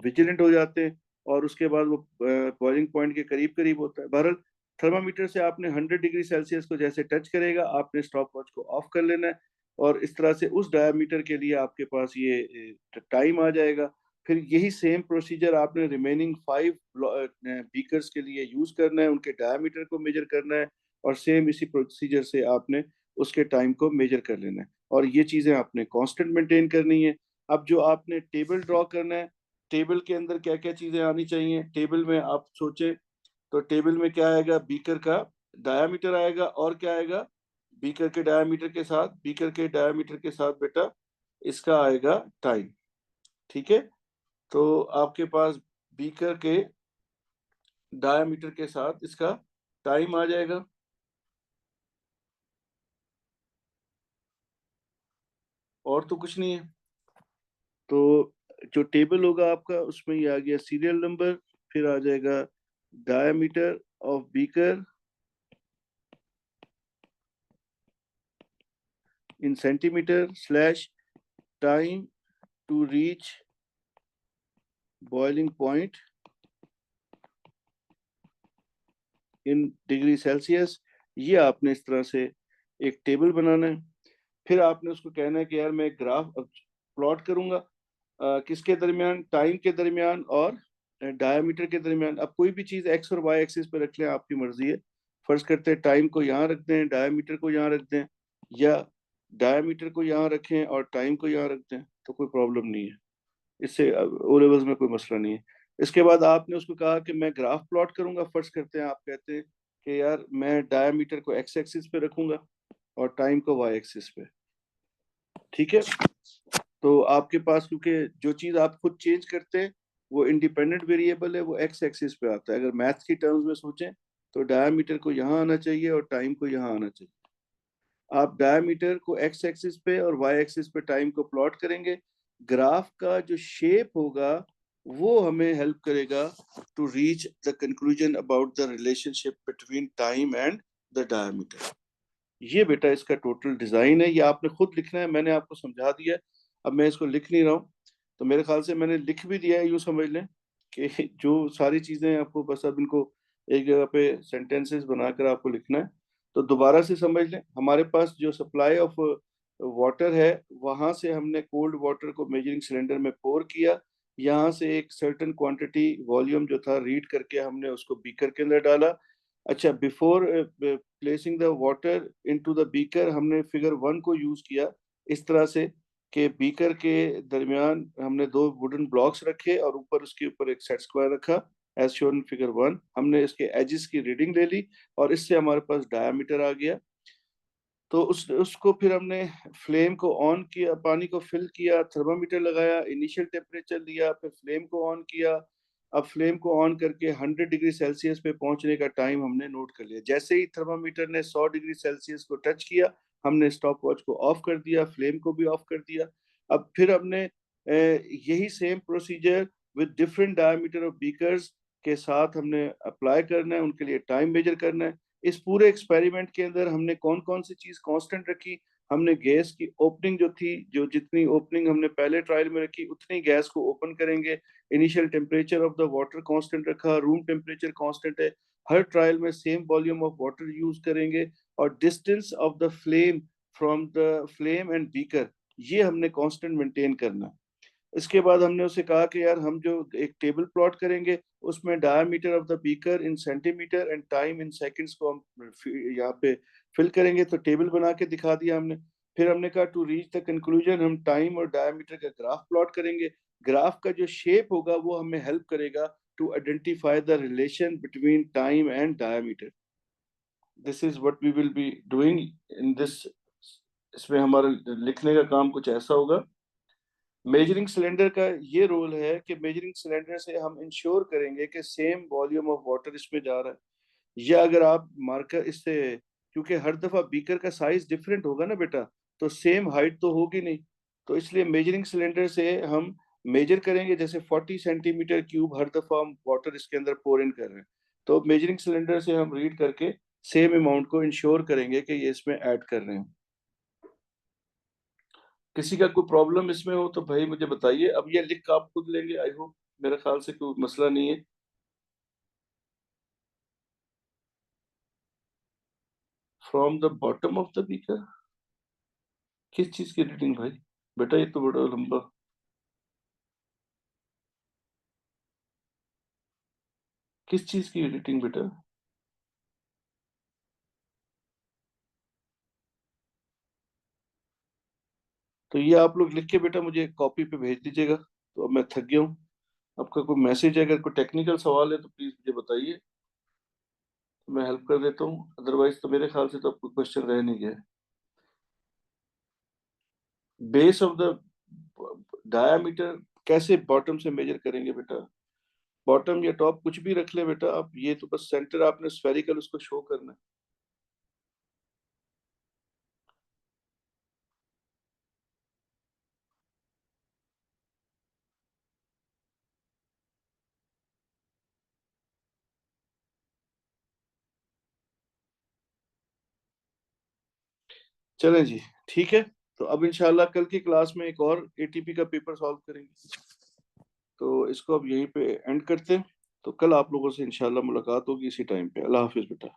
विजिलेंट हो जाते हैं और उसके बाद वो बॉइलिंग पॉइंट के करीब करीब होता है। बहरहाल थर्मामीटर से आपने 100 डिग्री सेल्सियस को जैसे टच करेगा आपने स्टॉप वॉच को ऑफ कर लेना है और इस तरह से उस डायमीटर के लिए आपके पास ये टाइम आ जाएगा। फिर यही सेम प्रोसीजर आपने रिमेनिंग 5 बीकर्स के लिए यूज करना है, उनके डायमीटर को मेजर करना है और सेम इसी प्रोसीजर से आपने उसके टाइम को मेजर कर लेना है और ये चीजें आपने कांस्टेंट मेंटेन करनी है। अब जो आपने टेबल ड्रॉ करना है, टेबल के अंदर क्या क्या चीजें आनी चाहिए, टेबल में आप सोचे तो टेबल में क्या आएगा, बीकर का डायामीटर आएगा और क्या आएगा, बीकर के डायामीटर के साथ बेटा इसका आएगा टाइम। ठीक है, तो आपके पास बीकर के डायामीटर के साथ इसका टाइम आ जाएगा और तो कुछ नहीं है। तो जो टेबल होगा आपका उसमें ये आ गया सीरियल नंबर, फिर आ जाएगा diameter of beaker in centimetre slash time to reach boiling point in degree Celsius. ये आपने इस तरह से एक टेबल बनाना है। फिर आपने उसको कहना है कि यार मैं ग्राफ प्लॉट करूंगा किसके दरमियान, टाइम के दरमियान और डायमीटर के दरमियान। अब कोई भी चीज एक्स और वाई एक्सिस पे रख लें, आपकी मर्जी है। फर्ज करते हैं टाइम को यहाँ रख दें, डायमीटर को यहाँ रख दें, या डायमीटर को यहाँ रखें और टाइम को यहाँ रख दें, तो कोई प्रॉब्लम नहीं है। इससे ओ लेवल्स में कोई मसला नहीं है। इसके बाद आपने उसको कहा कि मैं ग्राफ प्लॉट करूंगा। फर्ज करते हैं आप कहते हैं कि यार मैं डायमीटर को एक्स एक्सिस पे रखूंगा और टाइम को वाई एक्सिस पे। ठीक है, तो आपके पास क्योंकि जो चीज आप खुद चेंज करते हैं वो इंडिपेंडेंट वेरिएबल है, वो एक्स एक्सिस पे आता है। अगर मैथ्स की टर्म्स में सोचें तो डायमीटर को यहाँ आना चाहिए और टाइम को यहाँ आना चाहिए। आप डायमीटर को एक्स एक्सिस पे और वाई एक्सिस पे टाइम को प्लॉट करेंगे। ग्राफ का जो शेप होगा वो हमें हेल्प करेगा to reach the conclusion about the relationship between time and the diameter. ये बेटा इसका टोटल डिजाइन है, ये आपने खुद लिखना है, मैंने आपको समझा दिया है। अब मैं इसको लिख नहीं रहा हूँ, तो मेरे ख्याल से मैंने लिख भी दिया है। यूँ समझ लें कि जो सारी चीजें आपको बस अब इनको एक जगह पे सेंटेंसेस बनाकर आपको लिखना है। तो दोबारा से समझ लें, हमारे पास जो सप्लाई ऑफ वाटर है, वहां से हमने कोल्ड वाटर को मेजरिंग सिलेंडर में पोर किया। यहाँ से एक सर्टेन क्वांटिटी वॉल्यूम जो था रीड करके हमने उसको बीकर के अंदर डाला। अच्छा, before placing the water into the beaker हमने फिगर 1 को यूज किया इस तरह से कि बीकर के दरमियान हमने दो वुडन ब्लॉक्स रखे और ऊपर उसके ऊपर एक सेट स्क्वायर रखा एज शोन फिगर 1। हमने इसके एजेस की रीडिंग ले ली और इससे हमारे पास डायमीटर आ गया। तो उसको फिर हमने फ्लेम को ऑन किया, पानी को फिल किया, थर्मामीटर लगाया, इनिशियल टेम्परेचर लिया, फिर फ्लेम को ऑन किया। अब फ्लेम को ऑन करके 100 डिग्री सेल्सियस पे पहुंचने का टाइम हमने नोट कर लिया। जैसे ही थर्मामीटर ने 100 डिग्री सेल्सियस को टच किया, हमने स्टॉप वॉच को ऑफ कर दिया, फ्लेम को भी ऑफ कर दिया। अब फिर हमने यही same procedure with different diameter of beakers के साथ हमने अप्लाई करना है, उनके लिए टाइम मेजर करना है। इस पूरे एक्सपेरिमेंट के अंदर हमने कौन कौन सी चीज कांस्टेंट रखी? हमने गैस की ओपनिंग जो थी, जो जितनी ओपनिंग हमने पहले ट्रायल में रखी उतनी गैस को ओपन करेंगे। Initial temperature of the water constant रखा, रूम टेम्परेचर कांस्टेंट है। हर ट्रायल में same volume of water use करेंगे और distance of the flame from the flame and beaker, ये हमने कांस्टेंट मेंटेन करना। इसके बाद हमने उसे कहा कि यार हम जो एक टेबल प्लॉट करेंगे उसमें diameter of the beaker in centimetre and time in seconds को हम यहाँ पे फिल करेंगे। तो टेबल बना के दिखा दिया हमने। फिर हमने कहा टू रीच द कंक्लूजन हम टाइम और डायमीटर का ग्राफ प्लॉट करेंगे। ग्राफ का जो शेप होगा वो हमें हेल्प करेगा to identify the relation between time and diameter. This is what we will be doing in this. इसमें हमारा लिखने का काम कुछ ऐसा होगा। मेजरिंग सिलेंडर का ये रोल है कि मेजरिंग सिलेंडर से हम इंश्योर करेंगे कि सेम वॉल्यूम ऑफ वाटर इसमें जा रहा है। या अगर आप मार्कर इससे, क्योंकि हर दफा बीकर का साइज डिफरेंट होगा ना बेटा, तो सेम हाइट तो होगी नहीं। तो इसलिए मेजरिंग सिलेंडर से हम मेजर करेंगे, जैसे 40 सेंटीमीटर क्यूब हर दफा हम वाटर इसके अंदर पोर इन कर रहे हैं, तो मेजरिंग सिलेंडर से हम रीड करके सेम अमाउंट को इंश्योर करेंगे कि ये इसमें ऐड कर रहे हैं। किसी का कोई प्रॉब्लम इसमें हो तो भाई मुझे बताइए। अब ये लिख आप खुद लेंगे, आई होप, मेरे ख्याल से कोई मसला नहीं है। From the bottom of the beaker, किस चीज की रीडिंग भाई? बेटा ये तो बड़ा लंबा, किस चीज की रीडिंग बेटा? तो ये आप लोग लिख के बेटा मुझे कॉपी पे भेज दीजिएगा। तो अब मैं थक गया हूँ। आपका कोई मैसेज है, अगर कोई टेक्निकल सवाल है तो प्लीज मुझे बताइए, तो मैं हेल्प कर देता हूँ। अदरवाइज तो मेरे ख्याल से तो आपको क्वेश्चन रह नहीं गया। बेस ऑफ द डायामीटर कैसे बॉटम से मेजर करेंगे बेटा? बॉटम या टॉप कुछ भी रख ले बेटा आप, ये तो बस सेंटर आपने स्फेरिकल उसको शो करना है। चलें जी, ठीक है। तो अब इंशाल्लाह कल की क्लास में एक और एटीपी का पेपर सॉल्व करेंगे। तो इसको अब यहीं पे एंड करते हैं। तो कल आप लोगों से इंशाल्लाह मुलाकात होगी इसी टाइम पे। अल्लाह हाफिज बेटा।